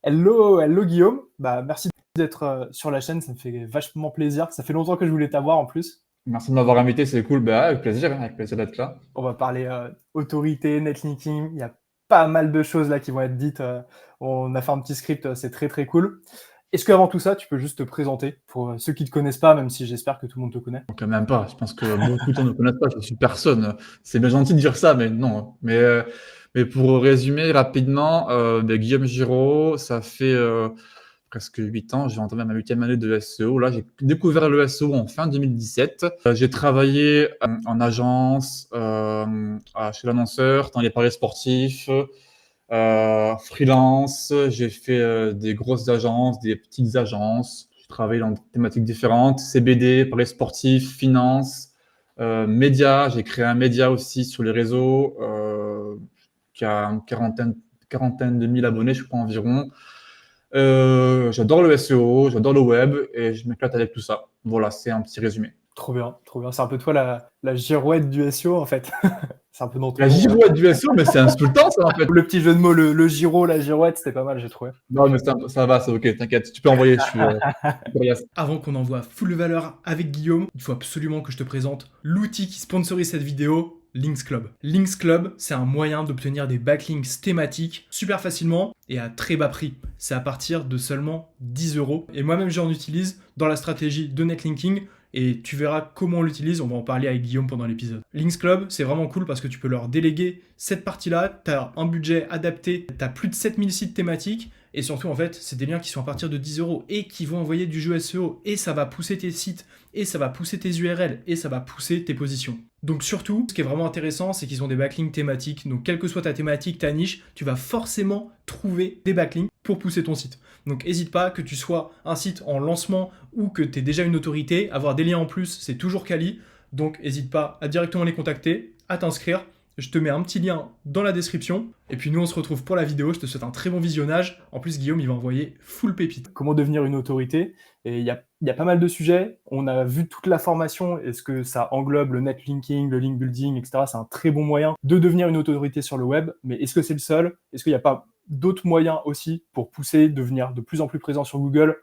Hello, hello Guillaume. Merci d'être sur la chaîne, ça me fait vachement plaisir. Ça fait longtemps que je voulais t'avoir en plus. Merci de m'avoir invité, c'est cool. Bah, avec plaisir d'être là. On va parler autorité, netlinking. Il y a pas mal de choses là qui vont être dites. On a fait un petit script, c'est très très cool. Est-ce qu'avant tout ça, tu peux juste te présenter pour ceux qui te connaissent pas, même si j'espère que tout le monde te connaît? Donc, quand même pas. Je pense que beaucoup de gens ne me connaissent pas. Je suis personne. C'est bien gentil de dire ça, mais non. Mais pour résumer rapidement, Guillaume Giraud, ça fait presque 8 ans. J'ai entamé ma 8e année de SEO. Là, j'ai découvert le SEO en fin 2017. J'ai travaillé en agence, chez l'annonceur, dans les paris sportifs. Freelance, j'ai fait des grosses agences, des petites agences. J'ai travaillé dans des thématiques différentes, CBD, paris sportifs, finance, médias. J'ai créé un média aussi sur les réseaux qui a une quarantaine de mille abonnés, je crois environ. J'adore le SEO, j'adore le web et je m'éclate avec tout ça. Voilà, c'est un petit résumé. Trop bien, trop bien. C'est un peu toi la girouette du SEO en fait. C'est un peu dans ton La nom. girouette du SEO, mais c'est insultant ça en fait. Le petit jeu de mots, le giro, la girouette, c'était pas mal, j'ai trouvé. Non, mais ça va, c'est ok, t'inquiète, tu peux envoyer, je suis curieux. Avant qu'on envoie full valeur avec Guillaume, il faut absolument que je te présente l'outil qui sponsorise cette vidéo, Links Club. Links Club, c'est un moyen d'obtenir des backlinks thématiques super facilement et à très bas prix. C'est à partir de seulement 10 euros. Et moi-même, j'en utilise dans la stratégie de netlinking et tu verras comment on l'utilise. On va en parler avec Guillaume pendant l'épisode. Links Club, c'est vraiment cool parce que tu peux leur déléguer cette partie-là. Tu as un budget adapté, tu as plus de 7000 sites thématiques. Et surtout, en fait, c'est des liens qui sont à partir de 10 euros et qui vont envoyer du jeu SEO. Et ça va pousser tes sites, et ça va pousser tes URL, et ça va pousser tes positions. Donc surtout, ce qui est vraiment intéressant, c'est qu'ils ont des backlinks thématiques. Donc quelle que soit ta thématique, ta niche, tu vas forcément trouver des backlinks pour pousser ton site. Donc n'hésite pas, que tu sois un site en lancement ou que tu aies déjà une autorité, avoir des liens en plus, c'est toujours quali. Donc n'hésite pas à directement les contacter, à t'inscrire. Je te mets un petit lien dans la description. Et puis nous, on se retrouve pour la vidéo. Je te souhaite un très bon visionnage. En plus, Guillaume, il va envoyer full pépite. Comment devenir une autorité. Et il y a pas mal de sujets. On a vu toute la formation et ce que ça englobe, le netlinking, le link building, etc. C'est un très bon moyen de devenir une autorité sur le web. Mais est-ce que c'est le seul? Est-ce qu'il n'y a pas d'autres moyens aussi pour pousser, devenir de plus en plus présent sur Google,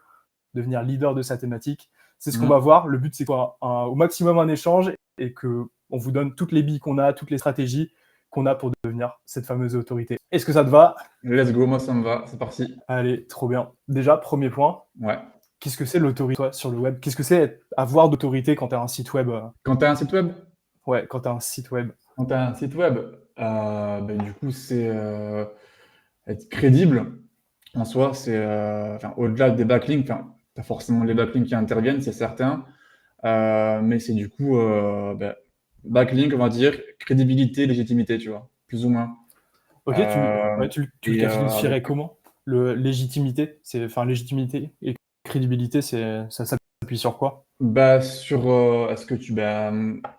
devenir leader de sa thématique? C'est ce qu'on va voir. Le but, c'est quoi? Au maximum un échange et que on vous donne toutes les billes qu'on a, toutes les stratégies qu'on a pour devenir cette fameuse autorité. Est-ce que ça te va? Let's go, moi ça me va, c'est parti. Allez, trop bien. Déjà, premier point, Ouais. qu'est-ce que c'est l'autorité toi, sur le web? Qu'est-ce que c'est avoir d'autorité quand tu as un site web? Quand tu as un site web, Ouais, quand tu as un site web. quand tu un site web, du coup, c'est être crédible en soi. C'est au-delà des backlinks, tu as forcément les backlinks qui interviennent, c'est certain. Mais c'est du coup backlink, on va dire, crédibilité, légitimité, tu vois, plus ou moins. Ok, Euh, tu le et qualifierais avec comment? Légitimité, enfin légitimité et crédibilité, ça s'appuie sur quoi? Sur est-ce que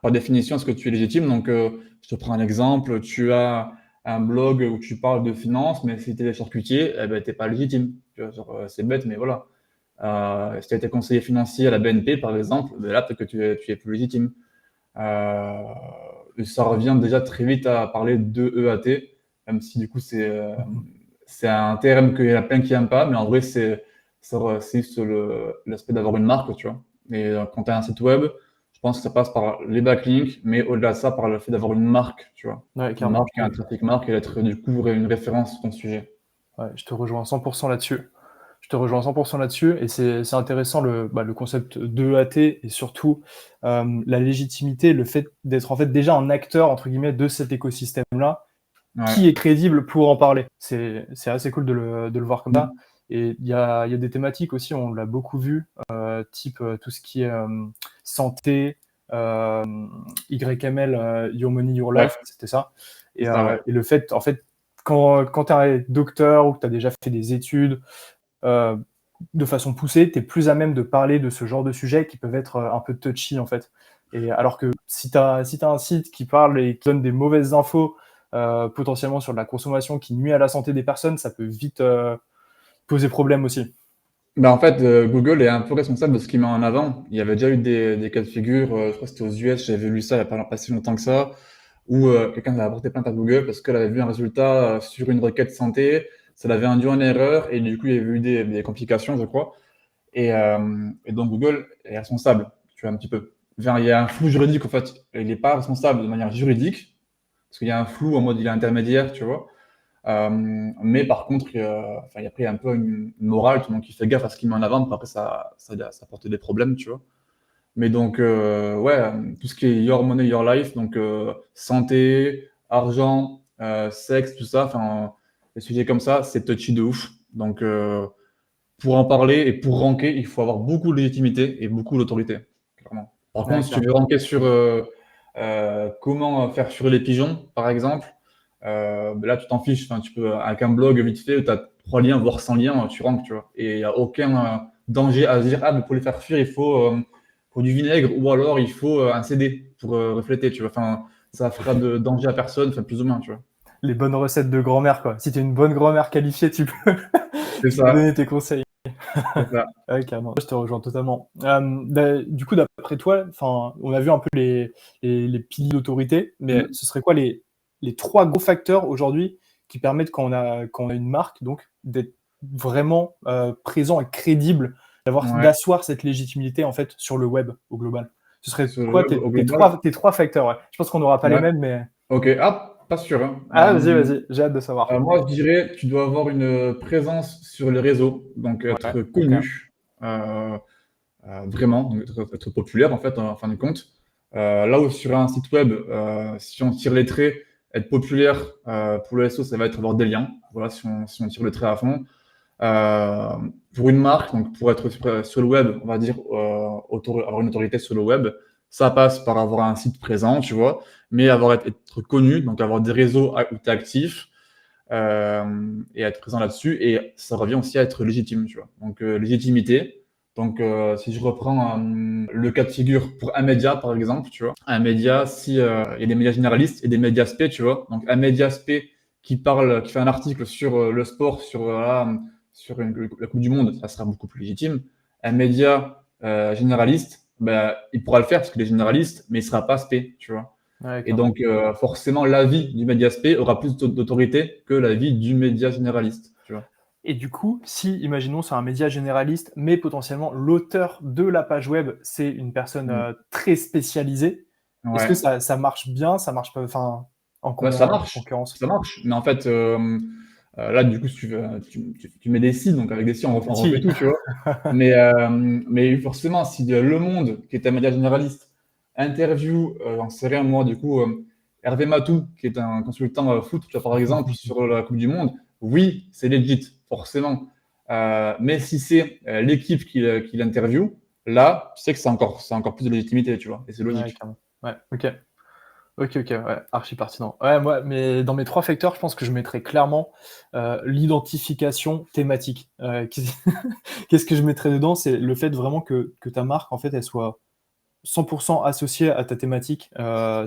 par définition, est-ce que tu es légitime? Donc, je te prends un exemple. Tu as un blog où tu parles de finance, mais si tu es charcutier, eh ben, tu n'es pas légitime. Tu vois, c'est bête, mais voilà. Si tu as été conseiller financier à la BNP, par exemple, ben là, peut-être que tu es plus légitime. Euh, et ça revient déjà très vite à parler de EAT, même si du coup, c'est un terme qu'il y en a plein qui n'aiment pas, mais en vrai, c'est juste l'aspect d'avoir une marque, tu vois. Et quand tu as un site web, je pense que ça passe par les backlinks, mais au-delà de ça, par le fait d'avoir une marque, tu vois. Ouais, Une clairement. marque, un trafic marque, et d'être du coup une référence sur ton sujet. Ouais, je te rejoins 100% là-dessus. Je te rejoins 100% là-dessus. Et c'est intéressant le concept de EAT et surtout la légitimité, le fait d'être en fait déjà un acteur, entre guillemets, de cet écosystème-là, Ouais. qui est crédible pour en parler. C'est assez cool de le voir comme ça. Mm. Et il y a des thématiques aussi, on l'a beaucoup vu, type tout ce qui est santé, euh, YML, Your Money, Your Ouais, Life, c'était ça. Et, c'est ça, euh, ouais. et le fait, en fait, quand tu es un docteur ou que tu as déjà fait des études euh, de façon poussée, tu es plus à même de parler de ce genre de sujets qui peuvent être un peu touchy, en fait. Et alors que si tu as un site qui parle et qui donne des mauvaises infos, potentiellement sur de la consommation qui nuit à la santé des personnes, ça peut vite poser problème aussi. En fait, Google est un peu responsable de ce qu'il met en avant. Il y avait déjà eu des cas de figure, je crois que c'était aux US, j'avais lu ça il n'y a pas si longtemps que ça, où quelqu'un avait porté plainte à Google parce qu'elle avait vu un résultat sur une requête santé. ça l'avait induit en erreur et du coup, il y avait eu des complications, je crois. Et donc, Google est responsable, tu vois, un petit peu. Enfin, il y a un flou juridique, en fait. Il n'est pas responsable de manière juridique, parce qu'il y a un flou en mode il est intermédiaire, tu vois. Mais par contre, enfin, après, il y a un peu une morale, tout le monde qui fait gaffe à ce qu'il met en avant, puis après, ça porte des problèmes, tu vois. Mais donc, ouais, tout ce qui est your money, your life, donc santé, argent, sexe, tout ça, enfin, les sujets comme ça, c'est touchy de ouf. Donc, pour en parler et pour ranker, il faut avoir beaucoup de légitimité et beaucoup d'autorité, clairement. Par Ouais, contre, si tu veux ranker sur comment faire fuir les pigeons, par exemple, là, tu t'en fiches. Enfin, tu peux, avec un blog vite fait, tu as 3 liens, voire 100 liens, tu rankes, tu vois. Et il n'y a aucun danger à se dire, ah, mais pour les faire fuir, faut du vinaigre ou alors il faut un CD pour refléter, tu vois. Enfin, ça fera de danger à personne, enfin, plus ou moins, tu vois. les bonnes recettes de grand-mère, quoi. Si tu es une bonne grand-mère qualifiée, tu peux, C'est tu peux ça, donner tes conseils. c'est ça. Ouais, carrément. Je te rejoins totalement. Du coup, d'après toi, on a vu un peu les piliers d'autorité, mais Mm. ce serait quoi les 3 gros facteurs aujourd'hui qui permettent, quand on a une marque, donc, d'être vraiment présent et crédible, Ouais. d'asseoir cette légitimité, en fait, sur le web au global? Ce serait Sur le quoi web, au global, tes trois facteurs, ouais. Je pense qu'on n'aura pas les ouais. mêmes, mais. Ok, ah, pas sûr, hein. Ah, vas-y, j'ai hâte de savoir. Moi, je dirais, tu dois avoir une présence sur les réseaux, donc Ouais, être ok. connu, euh, vraiment, donc être populaire en fait, en fin de compte. Là où sur un site web, si on tire les traits, être populaire pour le SEO, ça va être avoir des liens. Voilà, si on tire le trait à fond. Euh, pour une marque, donc pour être sur le web, on va dire avoir une autorité sur le web, ça passe par avoir un site présent, tu vois, mais être connu, donc avoir des réseaux où tu es actif et être présent là-dessus. Et ça revient aussi à être légitime, tu vois. Donc légitimité. Donc si je reprends le cas de figure pour un média, par exemple, tu vois, un média, si il y a des médias généralistes et des médias spé, tu vois. Donc un média spé qui fait un article sur le sport, la Coupe du Monde, ça sera beaucoup plus légitime. Un média généraliste, ben, il pourra le faire parce qu'il est généraliste, mais il sera pas spé, tu vois. Ouais, Et clairement. donc, forcément, l'avis du média spé aura plus d'autorité que l'avis du média généraliste, tu vois. Et du coup, si, imaginons, c'est un média généraliste, mais potentiellement l'auteur de la page web, c'est une personne Mm. très spécialisée, est-ce que Ouais. ça marche bien, ça marche pas, Bah, ça en marche. concurrence? Ça marche. Mais en fait, là, du coup, si tu, veux, tu mets des sites, donc avec des sites, on refait Si. tout, tu vois. Mais forcément, si Le Monde, qui est un média généraliste, interview, j'en sais rien, moi, du coup, Hervé Matou, qui est un consultant foot, tu vois, par exemple, sur la Coupe du Monde, oui, c'est legit, forcément. Mais si c'est l'équipe qui l'interview, là, tu sais que c'est encore plus de légitimité, tu vois, et c'est Ouais, logique. clairement. Ouais, ok. Ok, ouais, archi pertinent. Ouais, moi, mais dans mes 3 facteurs, je pense que je mettrais clairement l'identification thématique. Qu'est-ce que je mettrais dedans? C'est le fait vraiment que ta marque, en fait, elle soit 100% associée à ta thématique.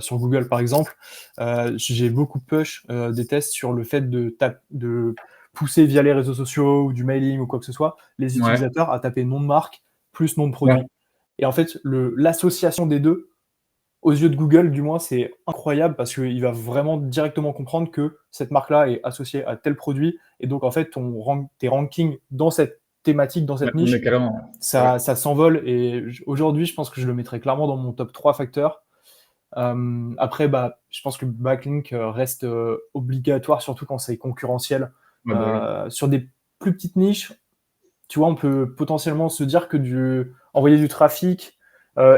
Sur Google, par exemple, j'ai beaucoup push des tests sur le fait de pousser via les réseaux sociaux ou du mailing ou quoi que ce soit, les Ouais, utilisateurs à taper nom de marque plus nom de ouais, produit. Et en fait, l'association des deux, aux yeux de Google, du moins, c'est incroyable parce qu'il va vraiment directement comprendre que cette marque-là est associée à tel produit. Et donc, en fait, tes rankings dans cette thématique, dans ouais, cette mais niche, carrément. Ouais. ça s'envole. Et aujourd'hui, je pense que je le mettrais clairement dans mon top 3 facteurs. Après, bah, je pense que le backlink reste obligatoire, surtout quand c'est concurrentiel. Ouais, bah oui. Sur des plus petites niches, tu vois, on peut potentiellement se dire que envoyer du trafic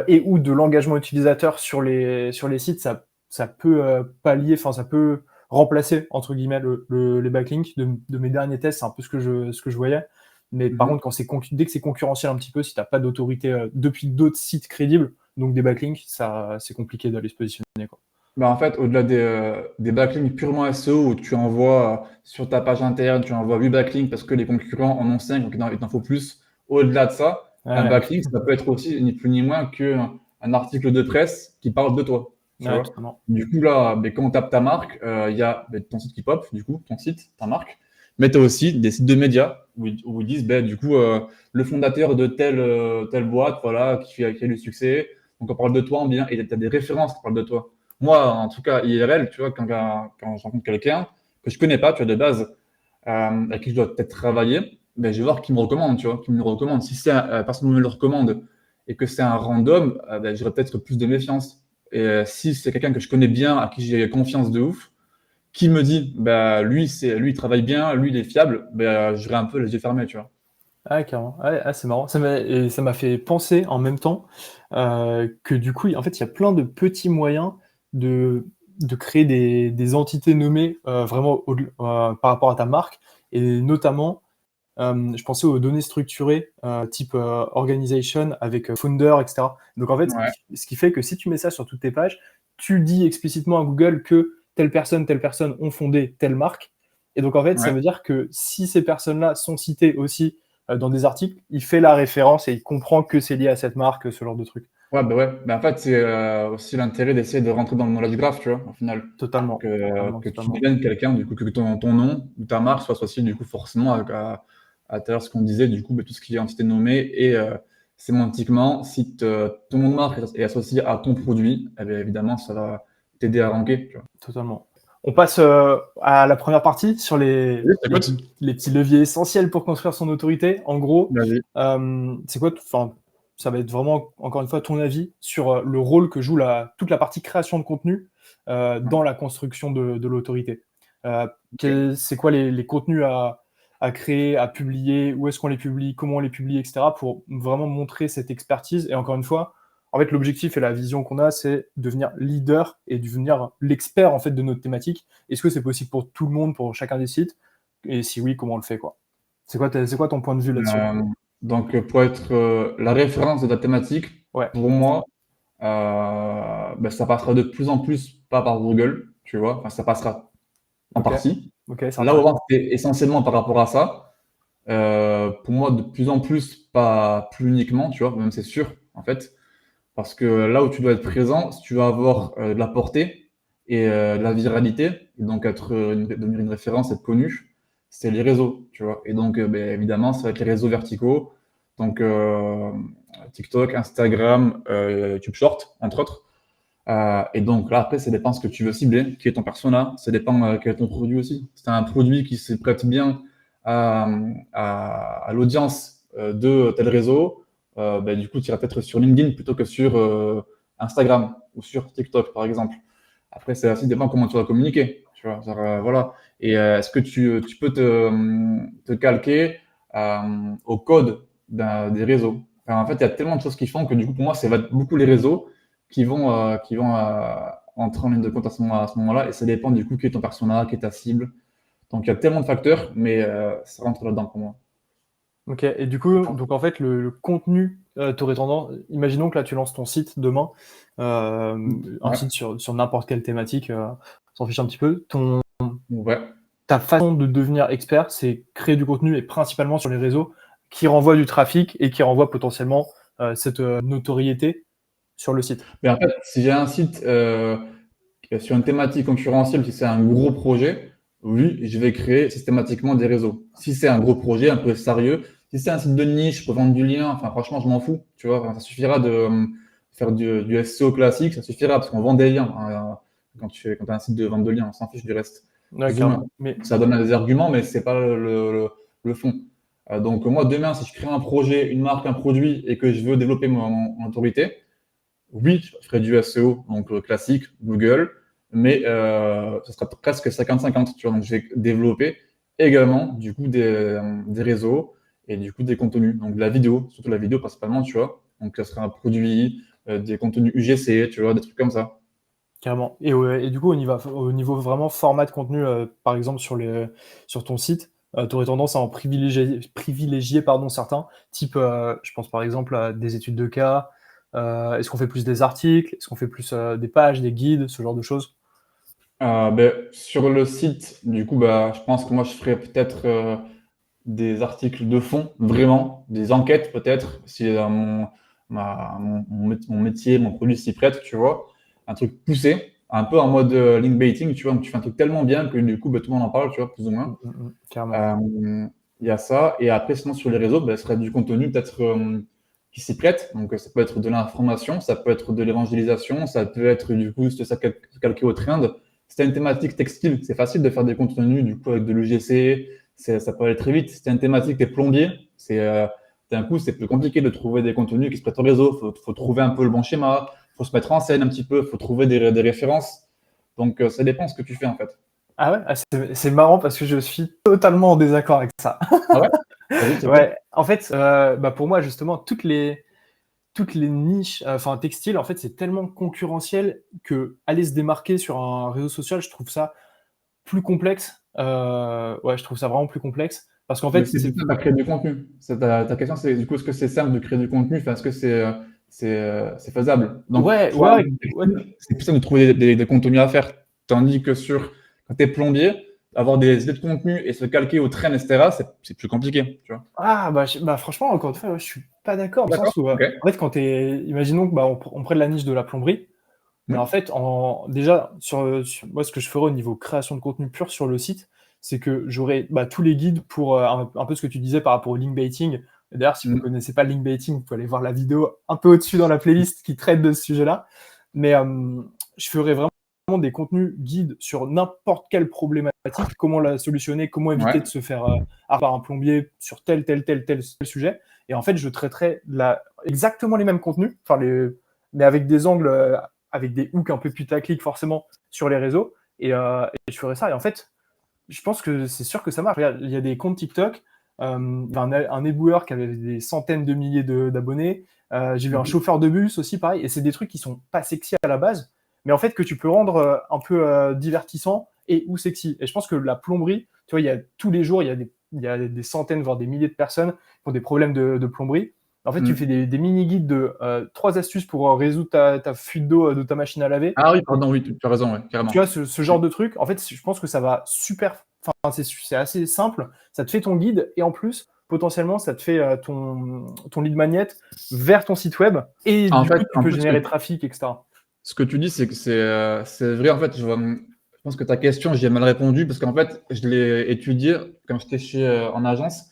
et ou de l'engagement utilisateur sur les sites, ça peut pallier, ça peut remplacer, entre guillemets, les backlinks. De mes derniers tests, c'est un peu ce que je voyais. Mais par Mhm. contre, dès que c'est concurrentiel un petit peu, si tu n'as pas d'autorité depuis d'autres sites crédibles, donc des backlinks, c'est compliqué d'aller se positionner, quoi. Bah, en fait, au-delà des backlinks purement SEO où tu envoies sur ta page interne, tu envoies 8 backlinks parce que les concurrents en ont 5, donc il t'en faut plus. Au-delà de ça, un Ouais, backlink, ça peut être aussi ni plus ni moins qu'un article de presse qui parle de toi. Tu ouais, vois? totalement. Du coup, là, ben, quand on tape ta marque, il y a ben, ton site qui pop, du coup, ton site, ta marque. Mais tu as aussi des sites de médias où ils disent, ben, du coup, le fondateur de telle boîte, voilà, qui a eu du succès. Donc, on parle de toi en bien et tu as des références qui parlent de toi. Moi, en tout cas, IRL, tu vois, quand je rencontre quelqu'un que je connais pas, tu vois, de base, avec qui je dois peut-être travailler, ben, je vais voir qui me recommande, tu vois, qui me le recommande. Si c'est personne me le recommande et que c'est un random, ben, j'aurai peut-être plus de méfiance. Et si c'est quelqu'un que je connais bien, à qui j'ai confiance de ouf, qui me dit, bah, lui, il travaille bien, lui, il est fiable, ben, j'aurai un peu les yeux fermés, tu vois. Ah, carrément. Ouais, ah, c'est marrant. Et ça m'a fait penser en même temps que du coup, en fait, il y a plein de petits moyens de, de créer des entités nommées vraiment par rapport à ta marque. Et notamment, je pensais aux données structurées type organization avec founder, etc. Donc en fait, Ouais, ce qui fait que si tu mets ça sur toutes tes pages, tu dis explicitement à Google que telle personne ont fondé telle marque. Et donc en fait, ça ouais. veut dire que si ces personnes-là sont citées aussi dans des articles, il fait la référence et il comprend que c'est lié à cette marque, ce genre de truc. Ouais, bah ouais. Mais en fait, c'est aussi l'intérêt d'essayer de rentrer dans le knowledge graph, tu vois, au final. Totalement, Que, totalement, que tu totalement. deviennes quelqu'un, du coup, que ton nom ou ta marque soit associé, du coup, forcément à tout à l'heure ce qu'on disait, du coup, bah, tout ce qui est entité nommée et sémantiquement, si ton nom de marque est associé à ton produit, eh bien, évidemment, ça va t'aider à ranker, tu vois. Totalement. On passe à la première partie sur Oui, écoute. les petits leviers essentiels pour construire son autorité. En gros, Vas-y. c'est quoi, enfin, ça va être vraiment, encore une fois, ton avis sur le rôle que joue toute la partie création de contenu Ouais. dans la construction de l'autorité. Euh, Ok. c'est quoi les contenus à créer, à publier, où est-ce qu'on les publie, comment on les publie, etc., pour vraiment montrer cette expertise. Et encore une fois, en fait, l'objectif et la vision qu'on a, c'est devenir leader et devenir l'expert en fait de notre thématique. Est-ce que c'est possible pour tout le monde, pour chacun des sites? Et si oui, comment on le fait, quoi? C'est quoi ton point de vue là-dessus? Euh, donc, pour être la référence de ta thématique, Ouais, pour moi, ben, ça passera de plus en plus pas par Google, tu vois. Enfin, ça passera en ok, partie. ok, c'est Là où avant, intéressant. c'était essentiellement par rapport à ça. Pour moi, de plus en plus, pas plus uniquement, tu vois, même c'est sûr, en fait. Parce que là où tu dois être présent, si tu veux avoir de la portée et de la viralité, et donc devenir une référence, être connu, c'est les réseaux, tu vois. Et donc, ben, évidemment, ça va être les réseaux verticaux. Donc, TikTok, Instagram, YouTube Short, entre autres. Et donc là, après, ça dépend ce que tu veux cibler, qui est ton persona, ça dépend quel est ton produit aussi. Si tu as un produit qui se prête bien à l'audience de tel réseau, ben, du coup, tu iras peut-être sur LinkedIn plutôt que sur Instagram ou sur TikTok, par exemple. Après, ça aussi dépend comment tu vas communiquer. Tu vois, genre, voilà. Et est-ce que tu peux te calquer au code des réseaux? Enfin, en fait, il y a tellement de choses qui font que du coup, pour moi, ça va être beaucoup les réseaux qui vont entrer en ligne de compte à ce moment-là. Et ça dépend du coup qui est ton persona, qui est ta cible. Donc il y a tellement de facteurs, mais ça rentre là-dedans pour moi. Ok, et du coup, donc en fait, le contenu, t'aurais tendance, imaginons que là tu lances ton site demain, un Ouais, site sur n'importe quelle thématique, on s'en fiche un petit peu. ouais. Ta façon de devenir expert, c'est créer du contenu et principalement sur les réseaux qui renvoient du trafic et qui renvoient potentiellement cette notoriété sur le site. Mais en fait, si j'ai un site sur une thématique concurrentielle, si c'est un gros projet, oui, je vais créer systématiquement des réseaux. Si c'est un gros projet, un peu sérieux, si c'est un site de niche pour vendre du lien, enfin franchement, je m'en fous. Tu vois, enfin, ça suffira de faire du SEO classique, ça suffira parce qu'on vend des liens, hein. Quand tu as un site de vente de liens, on s'en fiche du reste. Ouais, Plus ou moins. carrément. Mais Ça donne des arguments, mais c'est pas le fond. Donc moi, demain, si je crée un projet, une marque, un produit et que je veux développer mon autorité, oui, je ferai du SEO, donc classique, Google, mais ce sera presque 50-50, tu vois. Donc, je vais développer également, du coup, des réseaux et du coup, des contenus. Donc, de la vidéo, surtout la vidéo principalement, tu vois. Donc, ça sera un produit, des contenus UGC, tu vois, des trucs comme ça. carrément. Et, ouais, et du coup, au niveau vraiment format de contenu, par exemple sur ton site, tu aurais tendance à en privilégier pardon, certains, type, je pense par exemple à des études de cas. Est-ce qu'on fait plus des articles? Est-ce qu'on fait plus des pages, des guides, ce genre de choses? Ben, sur le site, du coup, bah, je pense que moi, je ferais peut-être des articles de fond, vraiment, des enquêtes peut-être, si mon métier, mon produit s'y prête, tu vois, un truc poussé, un peu en mode link baiting, tu vois, donc tu fais un truc tellement bien que du coup, bah, tout le monde en parle, tu vois, plus ou moins. Carrément. Euh, Il y a ça, et après, sinon, sur les réseaux, bah, ce serait du contenu peut-être qui s'y prête, donc ça peut être de l'information, ça peut être de l'évangélisation, ça peut être du coup, se calquer au trend. Si tu as une thématique textile, c'est facile de faire des contenus du coup avec de l'UGC, ça peut aller très vite. Si tu as une thématique, tu es plombier, d'un coup, c'est plus compliqué de trouver des contenus qui se prêtent au réseau. Faut trouver un peu le bon schéma, faut se mettre en scène un petit peu, faut trouver des références. Donc, ça dépend ce que tu fais en fait. Ah ouais, c'est marrant parce que je suis totalement en désaccord avec ça. Ah ouais? Vas-y, c'est cool. Ouais, en fait, pour moi, justement, toutes les niches, enfin textiles, en fait, c'est tellement concurrentiel que aller se démarquer sur un réseau social, je trouve ça plus complexe. Ouais, je trouve ça vraiment plus complexe parce qu'en Mais fait, c'est plus simple à créer du contenu. Ta question, c'est du coup, est-ce que c'est simple de créer du contenu? Enfin, est-ce que c'est faisable? Donc, ouais, toi, ouais. c'est plus simple de trouver des contenus à faire. Tandis que quand tu es plombier, avoir des idées de contenu et se calquer au trend, etc., c'est plus compliqué. Tu vois? Ah, franchement, encore une fois, ouais, je suis pas d'accord, dans le D'accord? sens où, Ok. en fait, imaginons que on prenne la niche de la plomberie, mais en Oui. fait, déjà, moi, ce que je ferais au niveau création de contenu pur sur le site, c'est que j'aurais tous les guides pour un peu ce que tu disais par rapport au link baiting. D'ailleurs, si vous ne Mm. connaissez pas le link baiting, vous pouvez aller voir la vidéo un peu au-dessus dans la playlist qui traite de ce sujet-là. Mais je ferais vraiment des contenus guides sur n'importe quelle problématique, comment la solutionner, comment éviter de Ouais. se faire avoir par un plombier sur tel sujet. Et en fait, je traiterais exactement les mêmes contenus, mais avec des angles, avec des hooks un peu putaclic forcément sur les réseaux. Et je ferais ça. Et en fait, je pense que c'est sûr que ça marche. Regarde, il y a des comptes TikTok. Il y a un éboueur qui avait des centaines de milliers d'abonnés. J'ai vu un Mhm. chauffeur de bus aussi, pareil. Et c'est des trucs qui sont pas sexy à la base, mais en fait que tu peux rendre un peu divertissant et ou sexy. Et je pense que la plomberie, tu vois, il y a tous les jours, il y a des centaines, voire des milliers de personnes qui ont des problèmes de plomberie. En fait, tu fais Mm. des mini-guides de 3 astuces pour résoudre ta fuite d'eau de ta machine à laver. Ah oui, pardon, oui, tu as raison, ouais, Tu carrément. vois, ce genre de truc, en fait, je pense que ça va super. Enfin, c'est assez simple. Ça te fait ton guide et en plus, potentiellement, ça te fait ton lead magnet vers ton site web. Et En du fait, coup, tu en peux plus, générer trafic, etc. ce que tu dis, c'est que c'est vrai. En fait, je pense que ta question, j'y ai mal répondu parce qu'en fait, je l'ai étudié quand j'étais en agence.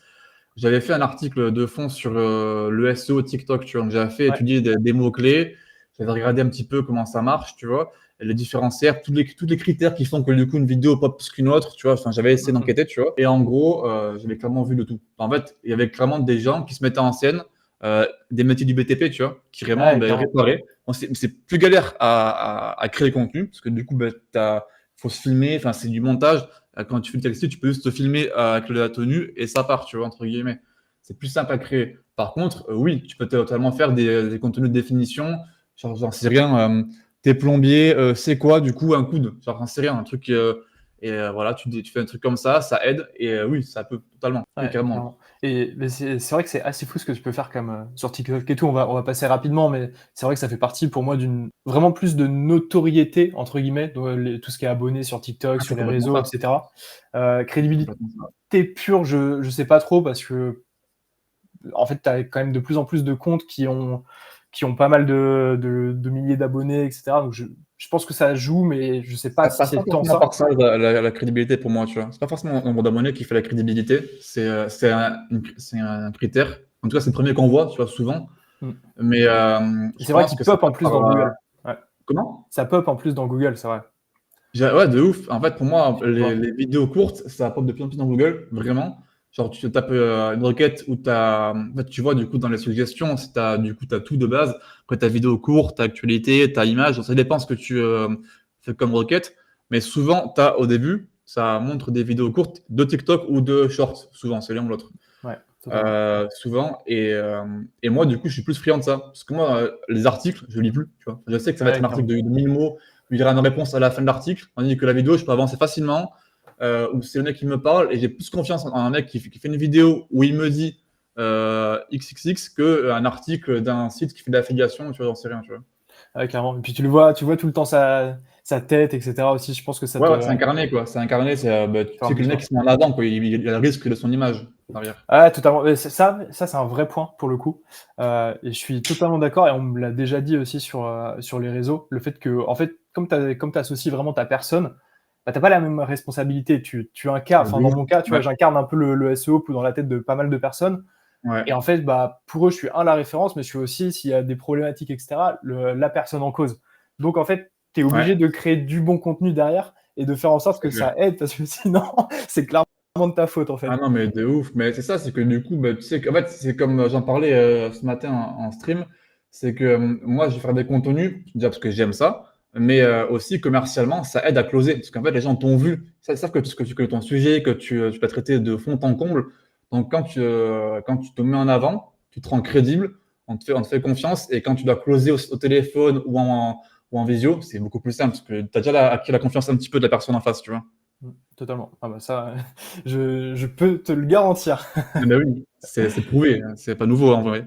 J'avais fait un article de fond sur le SEO TikTok, tu vois. Donc, j'avais fait Ouais. étudier des mots-clés. J'avais regardé un petit peu comment ça marche, tu vois, et les différencières, tous les critères qui font que du coup une vidéo pop plus qu'une autre, tu vois. Enfin, j'avais essayé Mhm. d'enquêter, tu vois. Et en gros, j'avais clairement vu de tout. En fait, il y avait clairement des gens qui se mettaient en scène, des métiers du BTP, tu vois, qui vraiment Ouais, carrément. réparaient. Bon, c'est plus galère à créer le contenu parce que du coup, faut se filmer. Enfin, c'est du montage. Quand tu fais le textile, tu peux juste te filmer avec la tenue et ça part, tu vois, entre guillemets. C'est plus simple à créer. Par contre, oui, tu peux totalement faire des contenus de définition. Genre, j'en sais rien, t'es plombier, c'est quoi du coup un coude? Genre, j'en sais rien, un truc. Voilà, tu fais un truc comme ça aide. Et oui, ça peut totalement. Oui, Ouais, carrément. clairement. Mais c'est vrai que c'est assez fou ce que tu peux faire comme sur TikTok et tout. On va passer rapidement, mais c'est vrai que ça fait partie pour moi d'une vraiment plus de notoriété entre guillemets, tout ce qui est abonné sur TikTok, Ah, sur c'est les complètement réseaux, ça. etc. C'est Crédibilité complètement ça. pure, je sais pas trop parce que en fait, tu as quand même de plus en plus de comptes qui ont pas mal de milliers d'abonnés, etc. Donc je pense que ça joue, mais je sais pas Ça si passe pas c'est tant forcément ça. par ça, la crédibilité pour moi, tu vois. C'est pas forcément le nombre d'abonnés qui fait la crédibilité. C'est un critère. En tout cas, c'est le premier qu'on voit, tu vois, souvent. Mm. Mais Et je c'est vrai pense qu'il que ça pop en passe plus par. dans Google. Ouais. Comment? Ça pop en plus dans Google, c'est vrai. Ouais, de ouf. En fait, pour moi, Tu vois. les vidéos courtes, ça pop de plus en plus dans Google, vraiment. Genre, tu te tapes une requête où en fait, tu vois, du coup, dans les suggestions, du coup, t'as tout de base. Après, t'as vidéo courte, t'as actualité, t'as image. Ça dépend ce que tu fais comme requête. Mais souvent, au début, ça montre des vidéos courtes de TikTok ou de Shorts. Souvent, c'est l'un ou l'autre. Ouais, totalement. Souvent. Et moi, du coup, je suis plus friand de ça. Parce que moi, les articles, je lis plus. Tu vois. Je sais que ça va être Ouais, un article clairement. de 1000 mots, où il y aura une réponse à la fin de l'article. Tandis que la vidéo, je peux avancer facilement. Où c'est le mec qui me parle et j'ai plus confiance en un mec qui fait une vidéo où il me dit XXX qu'un article d'un site qui fait de l'affiliation. Tu vois, j'en sais rien. Tu vois. Ouais, clairement. Et puis tu vois tout le temps sa tête, etc. aussi. Je pense que ça Ouais, te ouais, c'est incarné, quoi. C'est incarné. Tu fait un sais que le besoin. mec, il se met en avant, quoi. Il a le risque de son image derrière. Ah, totalement. Mais ça c'est un vrai point pour le coup. Et je suis totalement d'accord. Et on me l'a déjà dit aussi sur les réseaux. Le fait que, en fait, comme t'associes vraiment ta personne, t'as pas la même responsabilité. Tu incarnes, enfin, De dans ouf. mon cas, tu vois, Ouais. j'incarne un peu le SEO dans la tête de pas mal de personnes. Ouais. Et en fait, pour eux, je suis la référence, mais je suis aussi, s'il y a des problématiques, etc., la personne en cause. Donc, en fait, tu es Ouais. obligé de créer du bon contenu derrière et de faire en sorte C'est que clair. ça aide, parce que sinon, c'est clairement vraiment de ta faute, en fait. Ah non, mais de ouf. Mais c'est ça, c'est que du coup, bah, tu sais qu'en fait, c'est comme j'en parlais ce matin en stream, c'est que moi, je vais faire des contenus, déjà parce que j'aime ça, mais aussi commercialement, ça aide à closer. Parce qu'en fait, les gens t'ont vu, ils savent que tu connais ton sujet, que tu peux traiter de fond en comble. Donc, quand tu te mets en avant, tu te rends crédible, on te fait confiance, et quand tu dois closer au téléphone ou en visio, c'est beaucoup plus simple, parce que tu as déjà acquis la confiance un petit peu de la personne en face, tu vois. Totalement. Ah bah ça, je peux te le garantir. Ah bah oui, c'est prouvé, hein, c'est pas nouveau en vrai.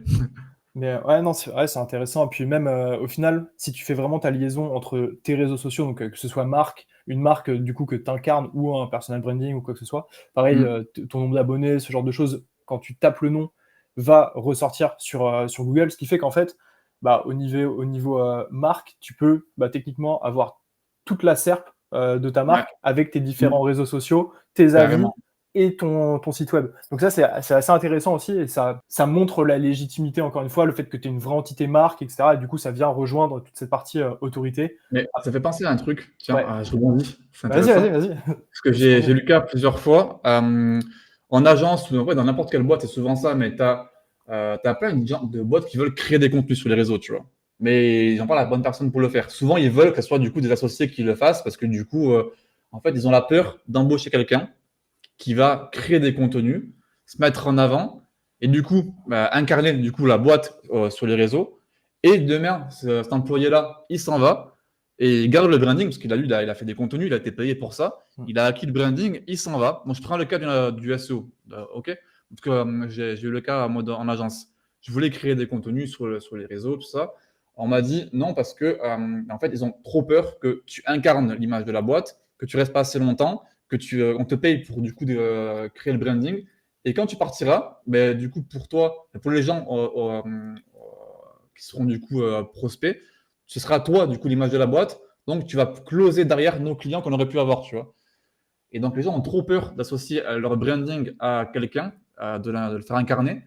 Mais ouais, non, c'est vrai, c'est intéressant. Et puis même, au final, si tu fais vraiment ta liaison entre tes réseaux sociaux, donc que ce soit une marque du coup que tu incarnes ou un personal branding ou quoi que ce soit, pareil, Mm. ton nombre d'abonnés, ce genre de choses, quand tu tapes le nom, va ressortir sur Google, ce qui fait qu'en fait, bah, au niveau marque, tu peux bah, techniquement avoir toute la SERP de ta Ouais, marque avec tes mm, différents réseaux sociaux, tes avis carrément. et ton site web. Donc ça, c'est assez intéressant aussi et ça montre la légitimité, encore une fois, le fait que tu es une vraie entité marque, etc. Et du coup, ça vient rejoindre toute cette partie autorité. Mais Ah, ça fait penser à un truc, tiens, ouais, je rebondis, c'est vas-y, vas-y, intéressant. vas-y. Parce que j'ai eu le cas plusieurs fois, en agence ou en vrai, dans n'importe quelle boîte, c'est souvent ça, mais tu as plein de boîtes qui veulent créer des contenus sur les réseaux, tu vois. Mais ils n'ont pas la bonne personne pour le faire. Souvent, ils veulent que ce soit du coup des associés qui le fassent parce que du coup, en fait, ils ont la peur d'embaucher quelqu'un qui va créer des contenus, se mettre en avant et du coup bah, incarner du coup la boîte sur les réseaux. Et demain, cet employé-là, il s'en va et il garde le branding parce qu'il a, il a fait des contenus, il a été payé pour ça. Il a acquis le branding, il s'en va. Moi, je prends le cas du SEO. OK. Parce que j'ai eu le cas moi, en agence. Je voulais créer des contenus sur les réseaux, tout ça. On m'a dit non parce que en fait, ils ont trop peur que tu incarnes l'image de la boîte, que tu restes pas assez longtemps, on te paye pour du coup créer le branding. Et quand tu partiras, ben, du coup pour toi, pour les gens qui seront du coup prospects, ce sera toi du coup l'image de la boîte. Donc tu vas closer derrière nos clients qu'on aurait pu avoir, tu vois. Et donc les gens ont trop peur d'associer leur branding à quelqu'un, de le faire incarner,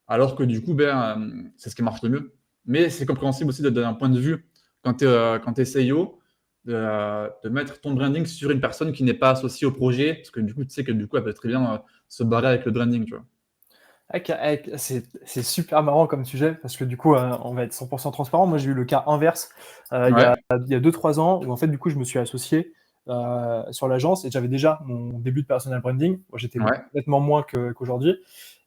alors que du coup, c'est ce qui marche le mieux. Mais c'est compréhensible aussi d'un point de vue, quand tu es CEO, de mettre ton branding sur une personne qui n'est pas associée au projet, parce que du coup, tu sais que du coup, elle peut très bien se barrer avec le branding, tu vois. C'est super marrant comme sujet parce que du coup, on va être 100% transparent. Moi, j'ai eu le cas inverse Ouais, il y a 2-3 ans où en fait, du coup, je me suis associé sur l'agence et j'avais déjà mon début de personal branding. Moi, j'étais ouais, nettement moins qu'aujourd'hui.